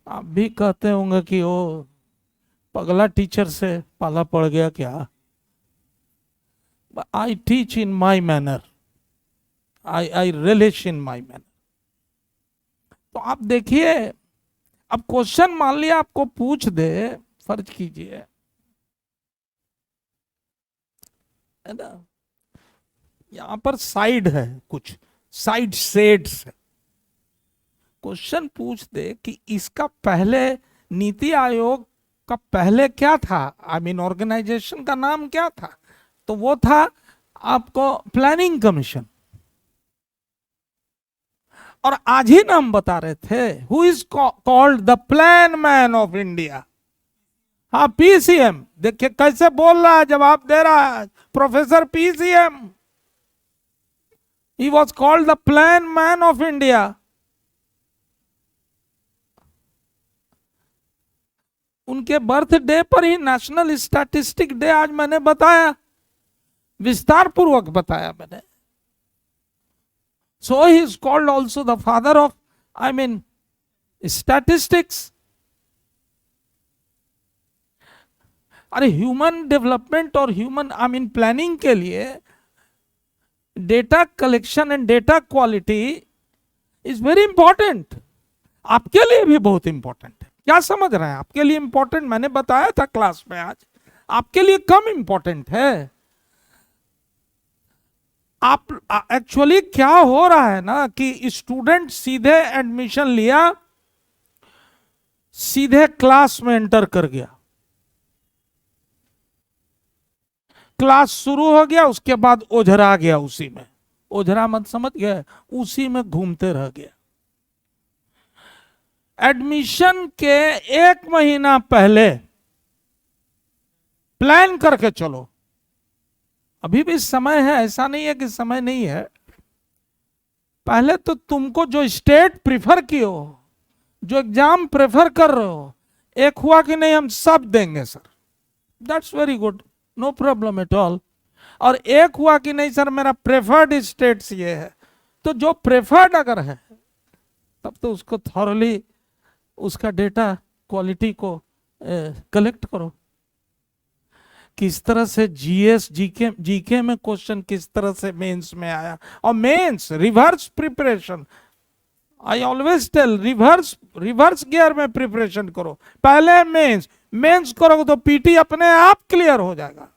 [SPEAKER 1] आप भी कहते होंगे कि ओ पगला टीचर से पाला पड़ गया क्या। I teach in my manner, I relish in my manner. तो आप देखिए, अब क्वेश्चन मान लिया आपको पूछ दे, फर्ज कीजिए, है ना, यहां पर साइड है, कुछ साइड शेड्स है, क्वेश्चन पूछ दे कि इसका पहले, नीति आयोग का पहले क्या था, आई मीन ऑर्गेनाइजेशन का नाम क्या था, तो वो था आपको प्लानिंग कमीशन। और आज ही नाम बता रहे थे, who is called the plan man of India. हाँ, पीसीएम। देखिए कैसे बोल रहा है, जवाब दे रहा है, professor PCM. He was called the plan man of India. उनके बर्थडे पर ही नेशनल स्टैटिस्टिक डे आज मैंने बताया, विस्तार पूर्वक बताया मैंने। So he is called also the father of, I mean, statistics. अरे ह्यूमन डेवलपमेंट और ह्यूमन आई मीन प्लानिंग के लिए data collection and data quality is very important. आपके लिए भी बहुत इंपॉर्टेंट है, क्या समझ रहे हैं, आपके लिए इंपॉर्टेंट, मैंने बताया था क्लास में, आज आपके लिए कम इंपॉर्टेंट है। आप एक्चुअली क्या हो रहा है ना कि स्टूडेंट सीधे एडमिशन लिया, सीधे क्लास में एंटर कर गया, क्लास शुरू हो गया, उसके बाद ओझरा गया, उसी में, ओझरा मत समझ गए, उसी में घूमते रह गया। एडमिशन के 1 महीना पहले प्लान करके चलो, अभी भी समय है, ऐसा नहीं है कि समय नहीं है। पहले तो तुमको जो स्टेट प्रिफर की हो, जो एग्जाम प्रेफर कर रहे हो, एक हुआ कि नहीं हम सब देंगे sir, that's very good, no problem at all. और एक हुआ कि नहीं सर मेरा प्रेफर्ड स्टेट्स ये है, तो जो प्रेफर्ड अगर है तब तो उसको थॉरली उसका डेटा क्वालिटी को कलेक्ट करो। किस तरह से जीएस जीके जीके में क्वेश्चन किस तरह से मेंस में आया, और mains reverse preparation. I always tell reverse gear में प्रिपरेशन करो, पहले मेंस करोगे तो पीटी अपने आप क्लियर हो जाएगा।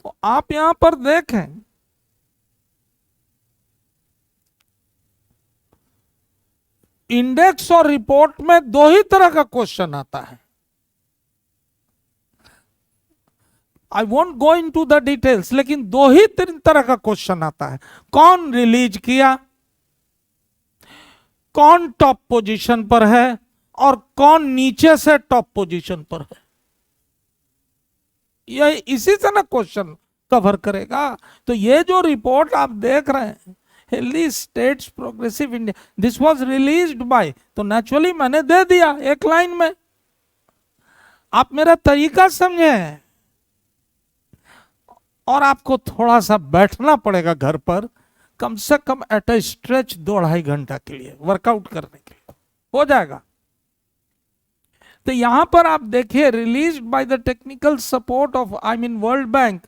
[SPEAKER 1] तो आप यहां पर देखें, इंडेक्स और रिपोर्ट में दो ही तरह का क्वेश्चन आता है। I won't go into the details, लेकिन दो ही तीन तरह का क्वेश्चन आता है। कौन रिलीज किया, कौन टॉप पोजीशन पर है, और कौन नीचे से टॉप पोजीशन पर है। ये इसी से ना क्वेश्चन कवर करेगा। तो ये जो रिपोर्ट आप देख रहे हैं, healthy states progressive India, this was released by, तो नेचुरली मैंने दे दिया एक लाइन में। आप मेरा तरीका समझे, और आपको थोड़ा सा बैठना पड़ेगा घर पर, कम से कम एट अ स्ट्रेच 2-2.5 घंटा के लिए वर्कआउट करने के लिए हो जाएगा। तो यहां पर आप देखिए, released by the technical support of World bank,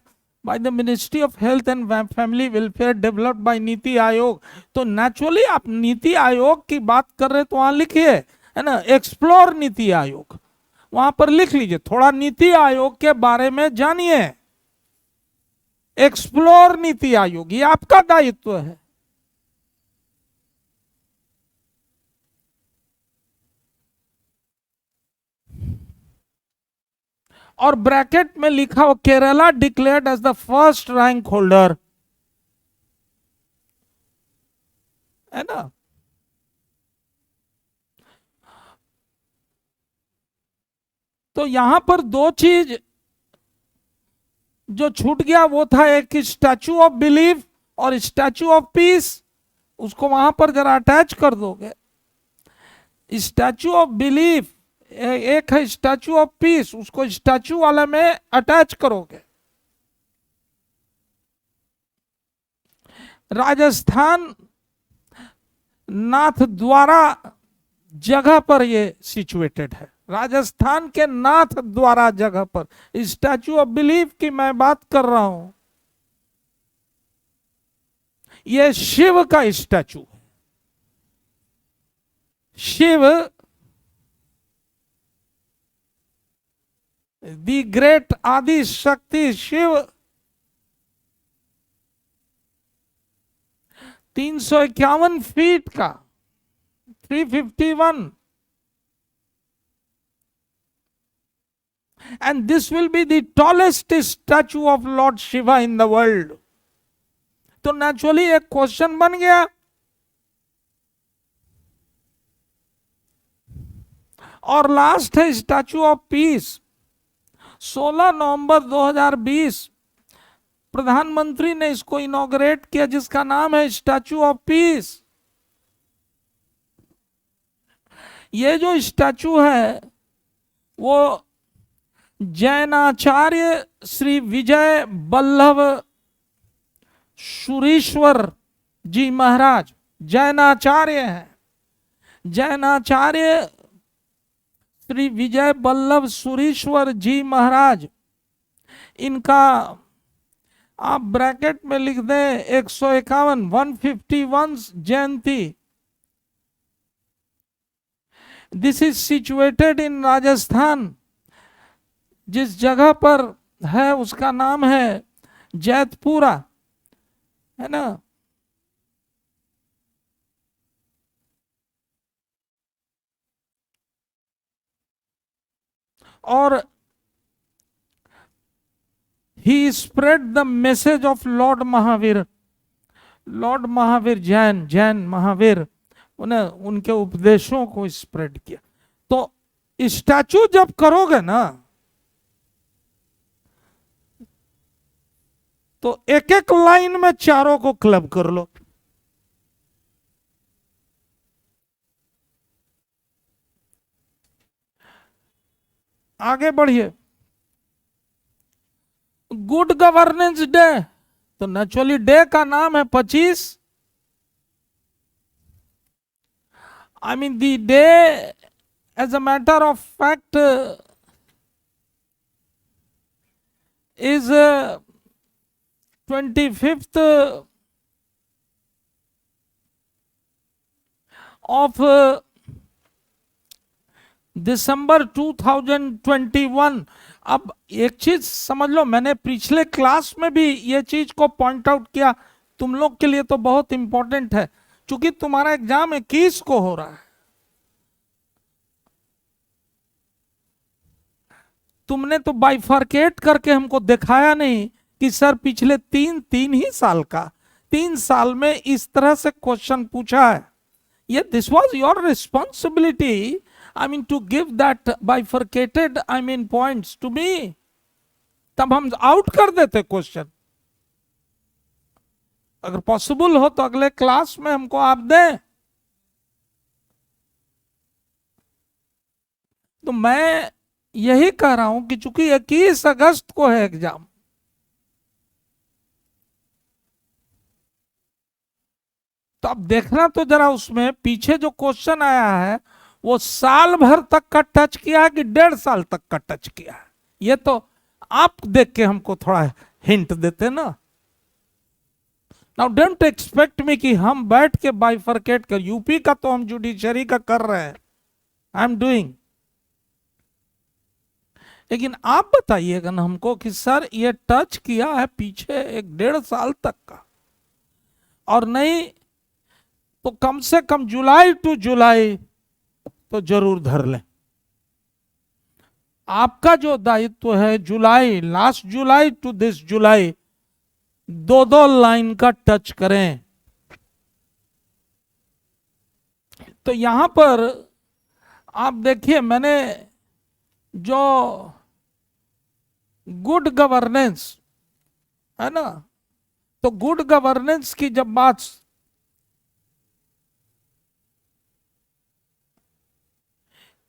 [SPEAKER 1] by the ministry of Health and Family welfare, developed by NITI आयोग। तो नेचुरली आप नीति आयोग की बात कर रहे तो वहां लिखिए, है ना, एक्सप्लोर नीति आयोग, वहां पर लिख लीजिए, थोड़ा नीति आयोग के बारे में जानिए। एक्सप्लोर नीति आयोग, ये आपका दायित्व है। और ब्रैकेट में लिखा हो, Kerala declared as the first rank holder, है ना। तो यहां पर दो चीज जो छूट गया वो था, एक स्टैचू ऑफ बिलीफ और स्टैचू ऑफ पीस। उसको वहां पर जरा अटैच कर दोगे। स्टैचू ऑफ बिलीफ एक है, स्टैचू ऑफ पीस, उसको स्टैचू वाले में अटैच करोगे। राजस्थान नाथ द्वारा जगह पर ये सिचुएटेड है, राजस्थान के नाथ द्वारा जगह पर स्टैचू ऑफ बिलीफ की मैं बात कर रहा हूं। ये शिव का स्टैचू है। शिव, दी ग्रेट आदि शक्ति शिव, 351 फीट का, 351, and this will be the tallest statue of Lord Shiva in the world. तो नेचुरली एक क्वेश्चन बन गया। और लास्ट है स्टैचू ऑफ पीस। 16 नवंबर 2020 प्रधानमंत्री ने इसको इनॉग्रेट किया, जिसका नाम है स्टैचू ऑफ पीस। ये जो स्टैचू है वो जैनाचार्य श्री विजय बल्लभ सुरीश्वर जी महाराज जैनाचार्य हैं। जैनाचार्य श्री विजय बल्लभ सुरीश्वर जी महाराज, इनका आप ब्रैकेट में लिख दें 151, 151 जयंती। This is situated in Rajasthan. जिस जगह पर है उसका नाम है जैतपुरा, है ना। और ही spread the message of Lord Mahavir. Lord Mahavir Jain Mahavir, उन्हें उनके उपदेशों को स्प्रेड किया। तो स्टैचू जब करोगे ना, तो एक एक लाइन में चारों को क्लब कर लो। आगे बढ़िए। गुड गवर्नेंस डे, तो नेचुरली डे का नाम है 25। The day as a matter of fact is 25th of December 2021। अब एक चीज समझ लो, मैंने पिछले क्लास में भी ये चीज को पॉइंट आउट किया, तुम लोग के लिए तो बहुत इंपॉर्टेंट है, क्योंकि तुम्हारा एग्जाम 21 को हो रहा है। तुमने तो बाइफर्केट करके हमको दिखाया नहीं कि सर पिछले तीन ही साल का, 3 साल में इस तरह से क्वेश्चन पूछा है। ये this was your responsibility, I mean to give that bifurcated points to me, तब हम आउट कर देते क्वेश्चन। अगर पॉसिबल हो तो अगले क्लास में हमको आप दें। तो मैं यही कह रहा हूं कि चूंकि 21 अगस्त को है एग्जाम, तो अब देखना तो जरा उसमें पीछे जो क्वेश्चन आया है वो साल भर तक का टच किया है कि 1.5 साल तक का टच किया है, ये तो आप देख के हमको थोड़ा हिंट देते ना। नाउ डोंट एक्सपेक्ट मी कि हम बैठ के बाइफर्केट कर, यूपी का तो हम जुडिशरी का कर रहे हैं, आई एम डूइंग, लेकिन आप बताइएगा ना हमको कि सर ये टच किया है पीछे 1.5 साल तक का, और नहीं तो कम से कम जुलाई टू जुलाई तो जरूर धर लें। आपका जो दायित्व है July, last July to this July, 2-2 line का टच करें। तो यहां पर आप देखिए, मैंने जो गुड गवर्नेंस है ना, तो गुड गवर्नेंस की जब बात,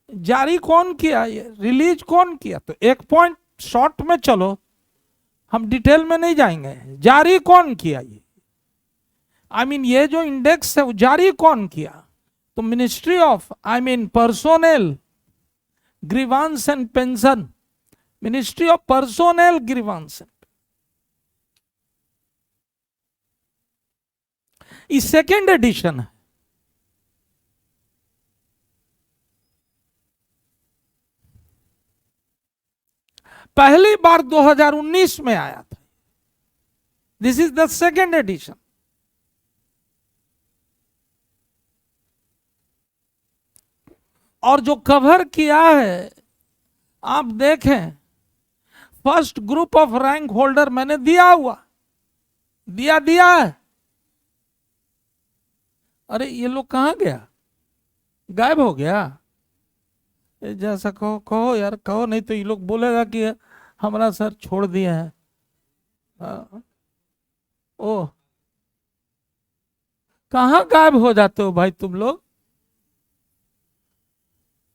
[SPEAKER 1] जारी कौन किया, ये रिलीज कौन किया, तो एक पॉइंट शॉर्ट में चलो, हम डिटेल में नहीं जाएंगे, जारी कौन किया ये, ये जो इंडेक्स है वो जारी कौन किया, तो ministry of personnel grievance and pension, ministry of personnel grievance. ये सेकेंड एडिशन है, पहली बार 2019 में आया था, this is the second edition. और जो कवर किया है आप देखें, first group of rank holder मैंने दिया हुआ, दिया है। अरे ये लोग कहां गया, गायब हो गया, जैसा कहो यार, कहो, नहीं तो ये लोग बोलेगा कि हमारा सर छोड़ दिए हैं। ओ कहां गायब हो जाते हो भाई तुम लोग,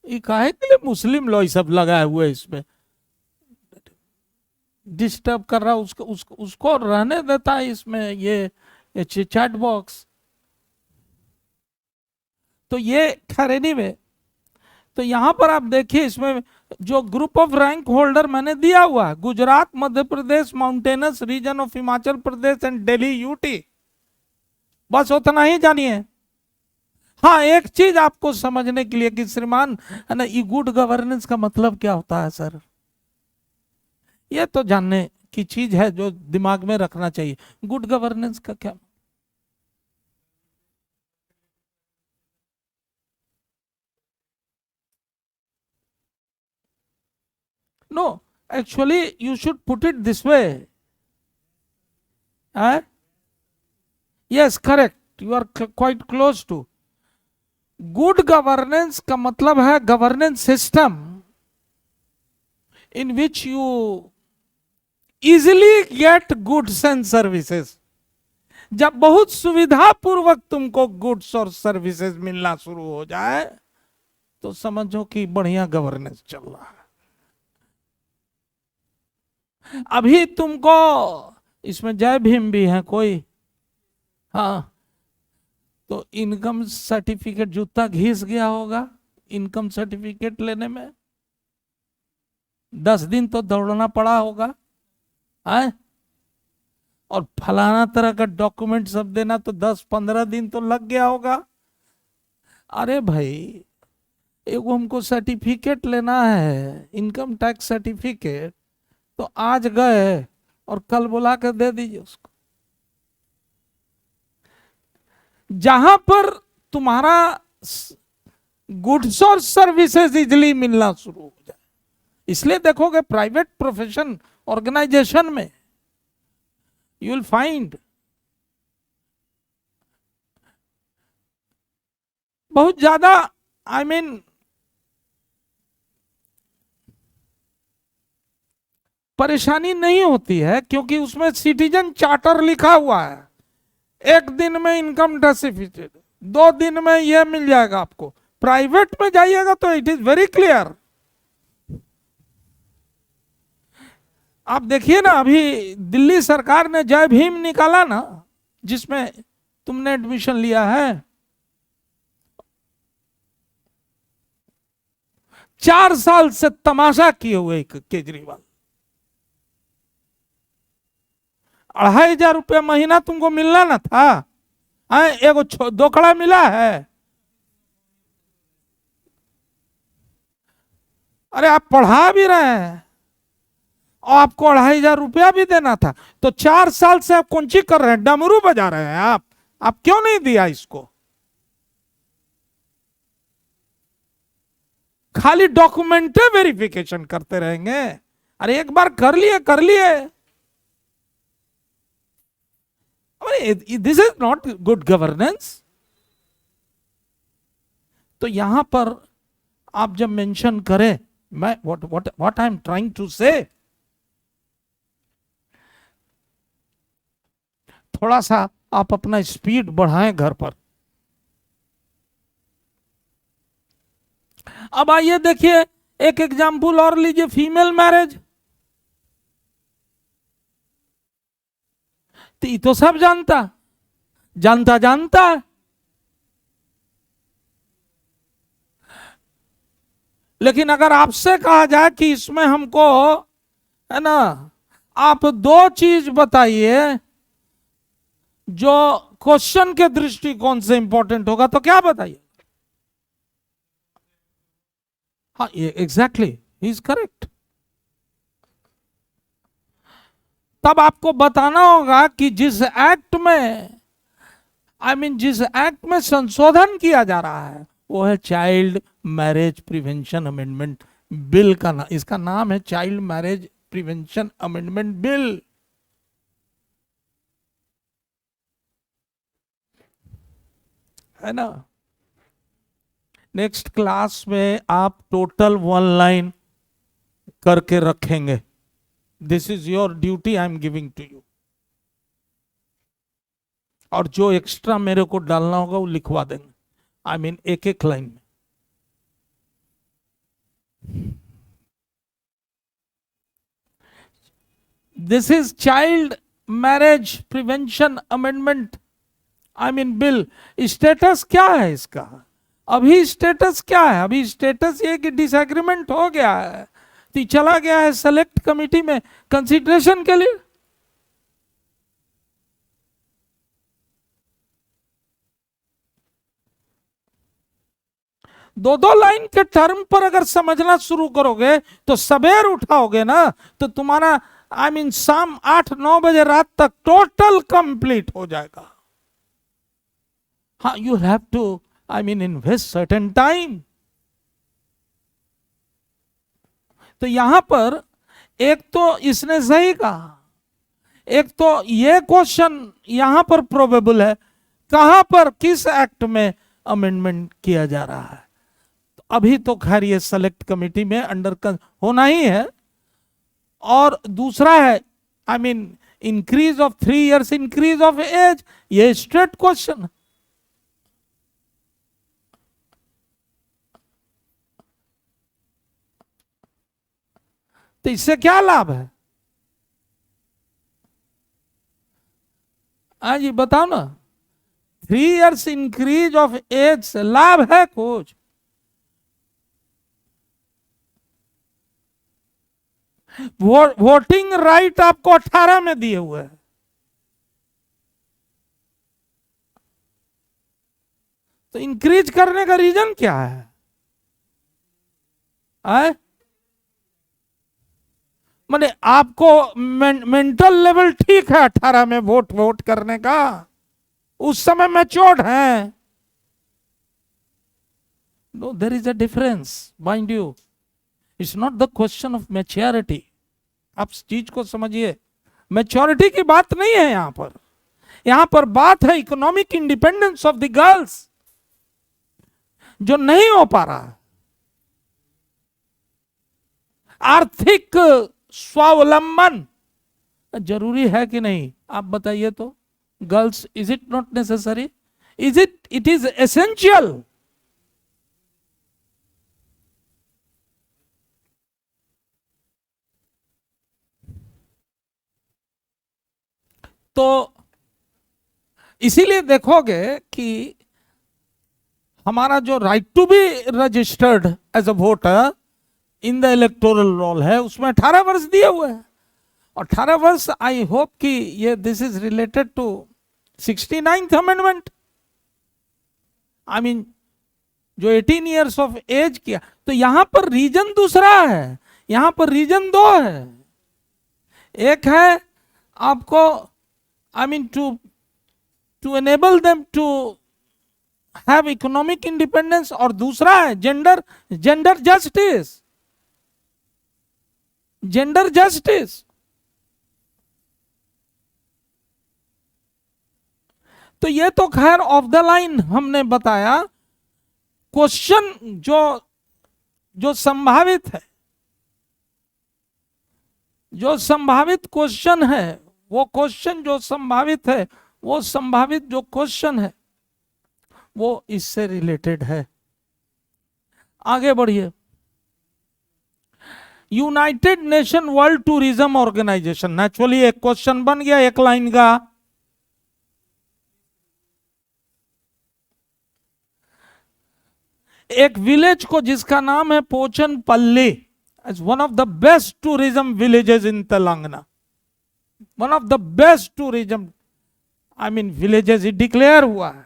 [SPEAKER 1] ये काहे के लिए मुस्लिम लॉ सब लगाए हुए इसमें, डिस्टर्ब कर रहा, उसको रहने देता है इसमें, ये चैट बॉक्स। तो ये खैर एनीवे, तो यहां पर आप देखिए, इसमें जो ग्रुप ऑफ रैंक होल्डर मैंने दिया हुआ है, Gujarat, Madhya Pradesh, mountainous region of Himachal Pradesh and Delhi UT, बस उतना ही जानिए। हाँ, एक चीज आपको समझने के लिए कि श्रीमान है ना, ये गुड गवर्नेंस का मतलब क्या होता है सर, ये तो जानने की चीज है जो दिमाग में रखना चाहिए। गुड गवर्नेंस का क्या, no, actually you should put it this way. Yes, correct, you are quite close to. Good governance का मतलब है governance system in which you easily get goods and services. जब बहुत सुविधा पूर्वक तुमको गुड्स और सर्विसेज मिलना शुरू हो जाए तो समझो कि बढ़िया गवर्नेंस चल रहा है। अभी तुमको इसमें जय भीम भी है कोई, हाँ, तो इनकम सर्टिफिकेट जूता घिस गया होगा इनकम सर्टिफिकेट लेने में, 10 दिन तो दौड़ना पड़ा होगा। है? और फलाना तरह का डॉक्यूमेंट सब देना तो 10-15 दिन तो लग गया होगा। अरे भाई, एगो हमको सर्टिफिकेट लेना है, इनकम टैक्स सर्टिफिकेट, तो आज गए और कल बुला कर दे दीजिए उसको। जहां पर तुम्हारा गुड्स और सर्विसेज इजिली मिलना शुरू हो जाए, इसलिए देखोगे प्राइवेट प्रोफेशन ऑर्गेनाइजेशन में यू विल फाइंड बहुत ज्यादा, आई मीन परेशानी नहीं होती है, क्योंकि उसमें सिटीजन चार्टर लिखा हुआ है। 1 दिन में इनकम सर्टिफिकेट, 2 दिन में यह मिल जाएगा आपको। प्राइवेट में जाइएगा तो इट इज वेरी क्लियर। आप देखिए ना, अभी दिल्ली सरकार ने जय भीम निकाला ना, जिसमें तुमने एडमिशन लिया है, 4 साल से तमाशा किए हुए केजरीवाल। 2,500 रुपया महीना तुमको मिलना ना था, एगो दोकड़ा मिला है। अरे आप पढ़ा भी रहे हैं और आपको 2,500 रुपया भी देना था, तो 4 साल से आप कौन सी कर रहे हैं, डमरू बजा रहे हैं आप क्यों नहीं दिया इसको? खाली डॉक्यूमेंट वेरिफिकेशन करते रहेंगे। अरे एक बार कर लिए कर लिए। This is not good governance. तो यहां पर आप जब मेंशन करें, मैं what I am trying to say, थोड़ा सा आप अपना स्पीड बढ़ाएं घर पर। अब आइए देखिए, एक एग्जाम्पल और लीजिए, फीमेल मैरिज। तो ये तो सब जानता जानता जानता है, लेकिन अगर आपसे कहा जाए कि इसमें हमको, है ना, आप 2 चीज बताइए जो क्वेश्चन के दृष्टिकोण से इंपॉर्टेंट होगा, तो क्या बताइए? हाँ, ये एग्जैक्टली ही इज करेक्ट। तब आपको बताना होगा कि जिस एक्ट में, जिस एक्ट में संशोधन किया जा रहा है वो है child marriage prevention amendment bill का इसका नाम है child marriage prevention amendment bill. है ना? नेक्स्ट क्लास में आप टोटल 1 लाइन करके रखेंगे। This is your duty I am giving to you. और जो एक्स्ट्रा मेरे को डालना होगा वो लिखवा देंगे, एक एक लाइन में। This is child marriage prevention amendment bill. Status क्या है इसका? अभी स्टेटस क्या है? अभी स्टेटस ये कि डिसएग्रीमेंट हो गया है, तो चला गया है सेलेक्ट कमिटी में कंसीडरेशन के लिए। दो लाइन के टर्म पर अगर समझना शुरू करोगे तो सवेर उठाओगे ना, तो तुम्हारा शाम 8-9 बजे रात तक टोटल कंप्लीट हो जाएगा। हाँ, you have to invest certain time. तो यहां पर एक तो इसने सही कहा, एक तो ये क्वेश्चन यहां पर प्रोबेबल है, कहां पर किस एक्ट में अमेंडमेंट किया जा रहा है। तो अभी तो खैर ये सेलेक्ट कमिटी में अंडर होना ही है। और दूसरा है increase of 3 years increase of age, ये स्ट्रेट क्वेश्चन। तो इससे क्या लाभ है? हाँ जी बताओ ना, 3 years इंक्रीज ऑफ एज से लाभ है कुछ? वोटिंग राइट आपको 18 में दिए हुए हैं। तो इंक्रीज करने का रीजन क्या है? आए? माने आपको मेंटल लेवल ठीक है 18 में वोट वोट करने का, उस समय मैच्योर्ड है। No, there is a difference, mind you. It's not the question of maturity. आप इस चीज को समझिए, मैच्योरिटी की बात नहीं है यहां पर। यहां पर बात है economic independence of the girls, जो नहीं हो पा रहा। आर्थिक स्वावलंबन जरूरी है कि नहीं, आप बताइए तो। Girls, is it not necessary? Is it? It is essential. तो इसीलिए देखोगे कि हमारा जो right to be registered as a voter in the electoral roll है, उसमें 18 वर्ष दिए हुए हैं। और 18 वर्ष, आई होप कि ये this is related to 69th amendment. I mean जो 18 ईयर्स ऑफ एज किया। तो यहां पर रीजन दूसरा है, यहां पर रीजन दो है। एक है आपको, I mean to enable them to have economic independence, और दूसरा है जेंडर जस्टिस। Gender justice. तो ये तो खैर ऑफ द लाइन हमने बताया। क्वेश्चन जो जो संभावित है, जो संभावित क्वेश्चन है, वो क्वेश्चन जो संभावित है, वो संभावित जो क्वेश्चन है वो इससे रिलेटेड है। आगे बढ़िए। United Nation World Tourism Organization, naturally एक क्वेश्चन बन गया एक लाइन का। एक विलेज को जिसका नाम है Pochampally, as one of the best tourism villages in Telangana, one of the best tourism I mean villages ही डिक्लेयर हुआ है।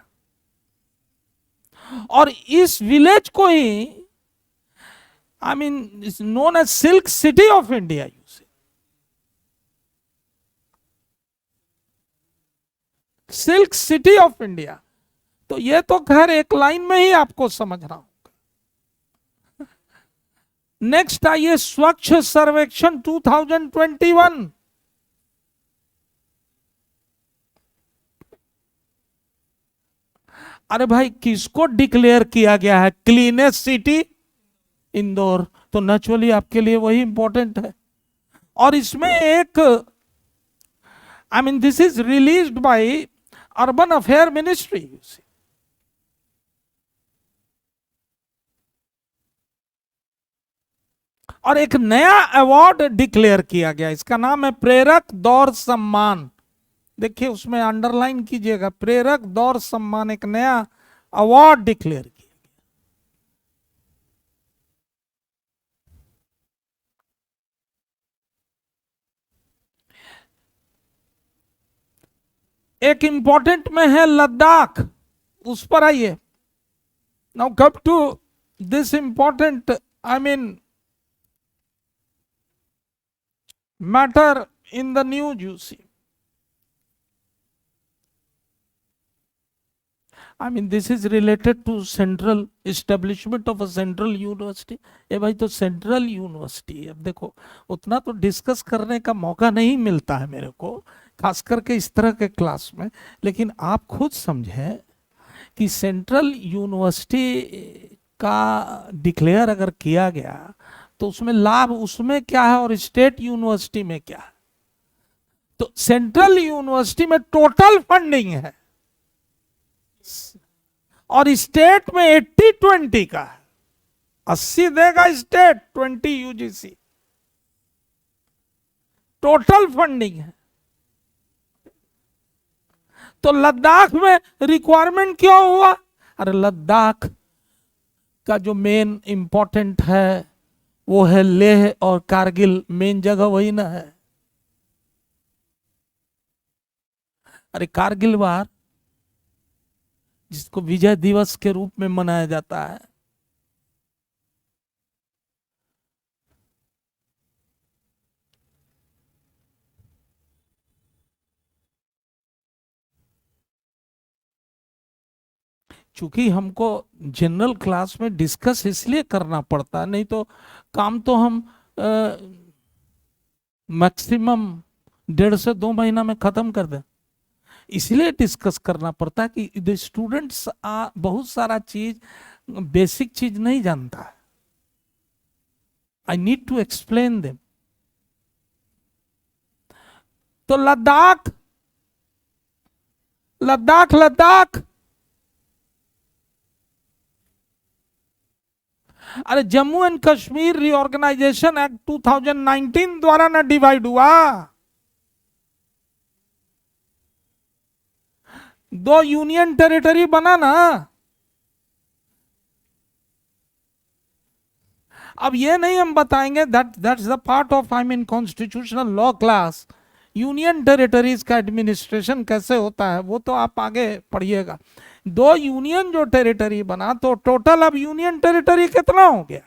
[SPEAKER 1] और इस विलेज को ही I mean is known as silk city of India. You say silk city of India. तो ये तो खैर एक लाइन में ही आपको समझना होगा। नेक्स्ट आइए, स्वच्छ सर्वेक्षण 2021। अरे भाई, किसको डिक्लेयर किया गया है क्लीनेस्ट सिटी? इंदौर। तो नेचुरली आपके लिए वही इंपॉर्टेंट है। और इसमें एक I mean this is released by urban affair ministry. और एक नया अवार्ड डिक्लेयर किया गया, इसका नाम है प्रेरक दौर सम्मान। देखिए उसमें अंडरलाइन कीजिएगा, प्रेरक दौर सम्मान, एक नया अवार्ड डिक्लेयर किया। एक इंपॉर्टेंट में है लद्दाख, उस पर आइए। Now come to this important I mean matter in the news. You see, I mean this is related to central establishment of a central university। ये भाई तो सेंट्रल यूनिवर्सिटी। अब देखो उतना तो डिस्कस करने का मौका नहीं मिलता है मेरे को, खास करके इस तरह के क्लास में। लेकिन आप खुद समझें कि सेंट्रल यूनिवर्सिटी का डिक्लेयर अगर किया गया तो उसमें लाभ उसमें क्या है और स्टेट यूनिवर्सिटी में क्या है। तो सेंट्रल यूनिवर्सिटी में टोटल फंडिंग है और स्टेट में 80-20 का है। 80 देगा स्टेट, 20 यूजीसी। टोटल फंडिंग है। तो लद्दाख में रिक्वायरमेंट क्यों हुआ? अरे लद्दाख का जो मेन इंपॉर्टेंट है वो है लेह और कारगिल, मेन जगह वही ना है। अरे कारगिल वार जिसको विजय दिवस के रूप में मनाया जाता है, चूंकि हमको जनरल क्लास में डिस्कस इसलिए करना पड़ता है, नहीं तो काम तो हम मैक्सिमम 1.5 से 2 महीना में खत्म कर दें। इसलिए डिस्कस करना पड़ता है कि द स्टूडेंट्स बहुत सारा चीज, बेसिक चीज नहीं जानता है। I need to explain them. तो लद्दाख लद्दाख लद्दाख, अरे Jammu and Kashmir Reorganisation Act 2019 द्वारा ना डिवाइड हुआ। 2 यूनियन टेरिटरी बना ना। अब ये नहीं हम बताएंगे that's the part of I mean constitutional law class. Union territories का एडमिनिस्ट्रेशन कैसे होता है वो तो आप आगे पढ़िएगा। 2 यूनियन जो टेरिटरी बना, तो टोटल अब यूनियन टेरिटरी कितना हो गया?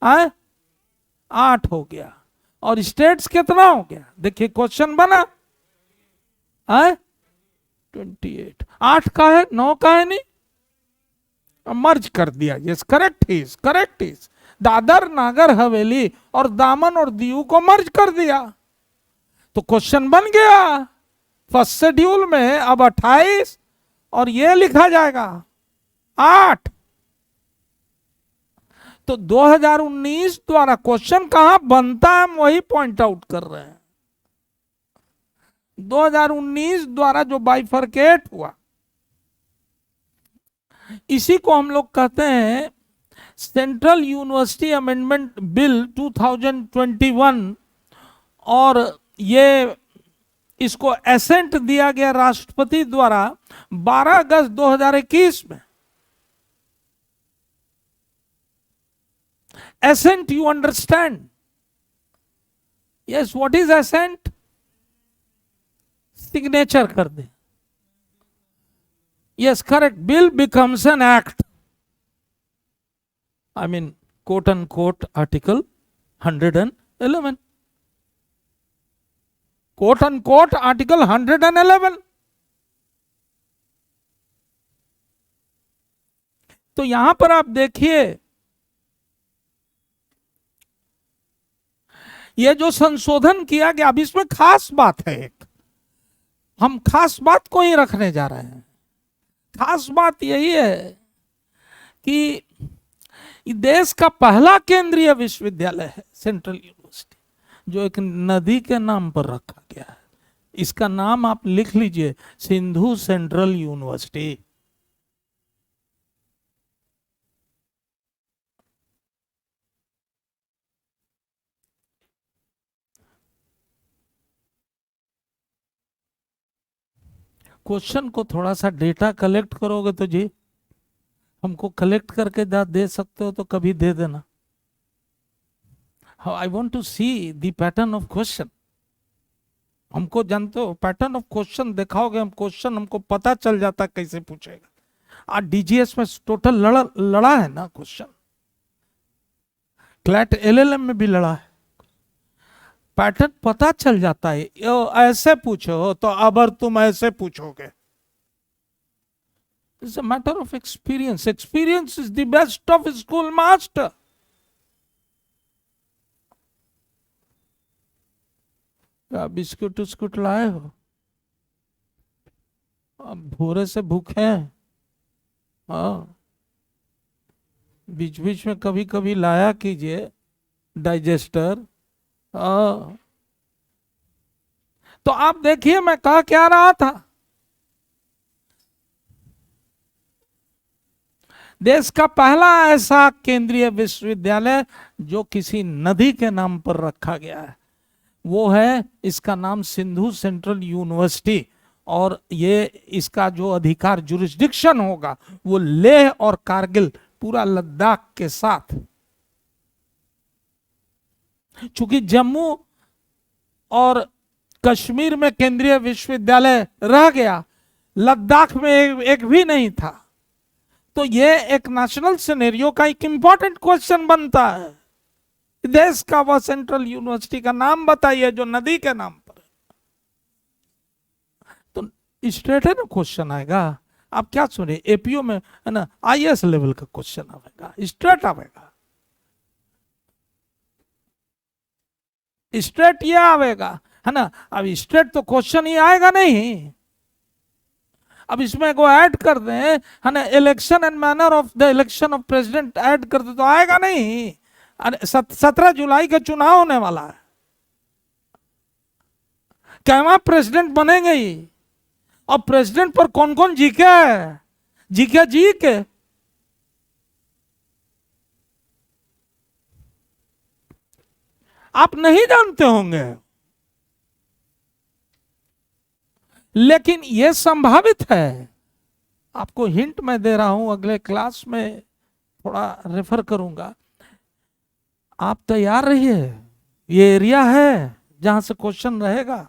[SPEAKER 1] आए 8 हो गया। और स्टेट्स कितना हो गया? देखिए क्वेश्चन बना, आए 28। 8 का है, 9 का है नहीं, मर्ज कर दिया। Yes correct is Dadar Nagar Haveli और दामन और दीव को मर्ज कर दिया। तो क्वेश्चन बन गया फर्स्ट शेड्यूल में अब 28 और ये लिखा जाएगा 8। तो 2019 द्वारा क्वेश्चन कहां बनता है हम वही पॉइंट आउट कर रहे हैं। 2019 द्वारा जो बाइफरकेट हुआ, इसी को हम लोग कहते हैं सेंट्रल यूनिवर्सिटी अमेंडमेंट बिल 2021। और ये इसको एसेंट दिया गया राष्ट्रपति द्वारा 12 अगस्त 2021 में। Assent, you understand? Yes, what is assent? Signature कर दे। Yes correct, bill becomes an act. I mean quote and quote article 111, quote and quote article 111। तो यहां पर आप देखिए, ये जो संशोधन किया गया, अब इसमें खास बात है एक, हम खास बात को ही रखने जा रहे हैं। खास बात यही है कि देश का पहला केंद्रीय विश्वविद्यालय है सेंट्रल यूनिवर्सिटी, जो एक नदी के नाम पर रखा गया है। इसका नाम आप लिख लीजिए, सिंधु सेंट्रल यूनिवर्सिटी। क्वेश्चन को थोड़ा सा डेटा कलेक्ट करोगे तो जी, हमको कलेक्ट करके दे सकते हो तो कभी दे देना। I want to see the pattern of question. हमको जानते हो पैटर्न ऑफ क्वेश्चन दिखाओगे, हम क्वेश्चन हमको पता चल जाता कैसे पूछेगा। आज डीजीएस में टोटल लड़ा है ना क्वेश्चन, क्लैट एलएलएम में भी लड़ा है। पैटर्न पता चल जाता है। ऐसे पूछो तो अबर तुम ऐसे पूछोगे। It's a matter of experience. Experience is the best of school master. क्या बिस्कुट उस्कुट लाए हो? अब भोरे से भूखे हैं। हाँ, बीच बीच में कभी कभी लाया कीजिए डाइजेस्टर। तो आप देखिए मैं कह क्या रहा था, देश का पहला ऐसा केंद्रीय विश्वविद्यालय जो किसी नदी के नाम पर रखा गया है, वो है, इसका नाम सिंधु सेंट्रल यूनिवर्सिटी। और ये इसका जो अधिकार जुरिस्डिक्शन होगा वो लेह और कारगिल, पूरा लद्दाख के साथ। चूंकि जम्मू और कश्मीर में केंद्रीय विश्वविद्यालय रह गया, लद्दाख में एक भी नहीं था, तो ये एक नेशनल सिनेरियो का एक इंपॉर्टेंट क्वेश्चन बनता है। देश का वह सेंट्रल यूनिवर्सिटी का नाम बताइए जो नदी के नाम पर है। तो स्ट्रेट है ना क्वेश्चन आएगा। आप क्या सुनिए, एपीओ में है ना आईएएस लेवल का क्वेश्चन आएगा, स्ट्रेट आएगा, स्ट्रेट ये आएगा, है ना। अब स्ट्रेट तो क्वेश्चन ही आएगा नहीं। अब इसमें को ऐड कर दें, है ना, election and manner of the election of president add कर दे तो आएगा नहीं। 17 जुलाई का चुनाव होने वाला है, क्या वहां प्रेसिडेंट बनेंगे ही? और प्रेसिडेंट पर कौन कौन जीके है, जीके जी के आप नहीं जानते होंगे, लेकिन यह संभावित है। आपको हिंट मैं दे रहा हूं, अगले क्लास में थोड़ा रेफर करूंगा। आप तैयार रहिए, ये एरिया है जहां से क्वेश्चन रहेगा।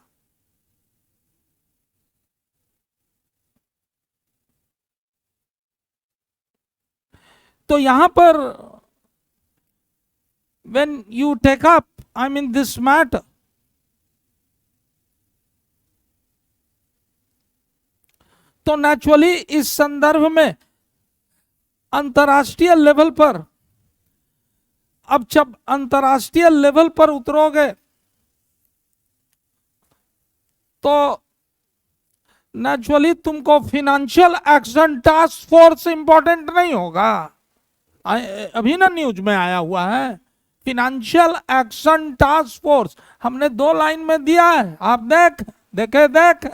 [SPEAKER 1] तो यहां पर when you take up, I mean this matter, तो नेचुरली इस संदर्भ में अंतर्राष्ट्रीय लेवल पर, अब जब अंतर्राष्ट्रीय लेवल पर उतरोगे तो नेचुरली तुमको financial action task force important नहीं होगा। अभी ना न्यूज में आया हुआ है, फिनेंशियल एक्शन टास्क फोर्स हमने 2 लाइन में दिया है, आप देख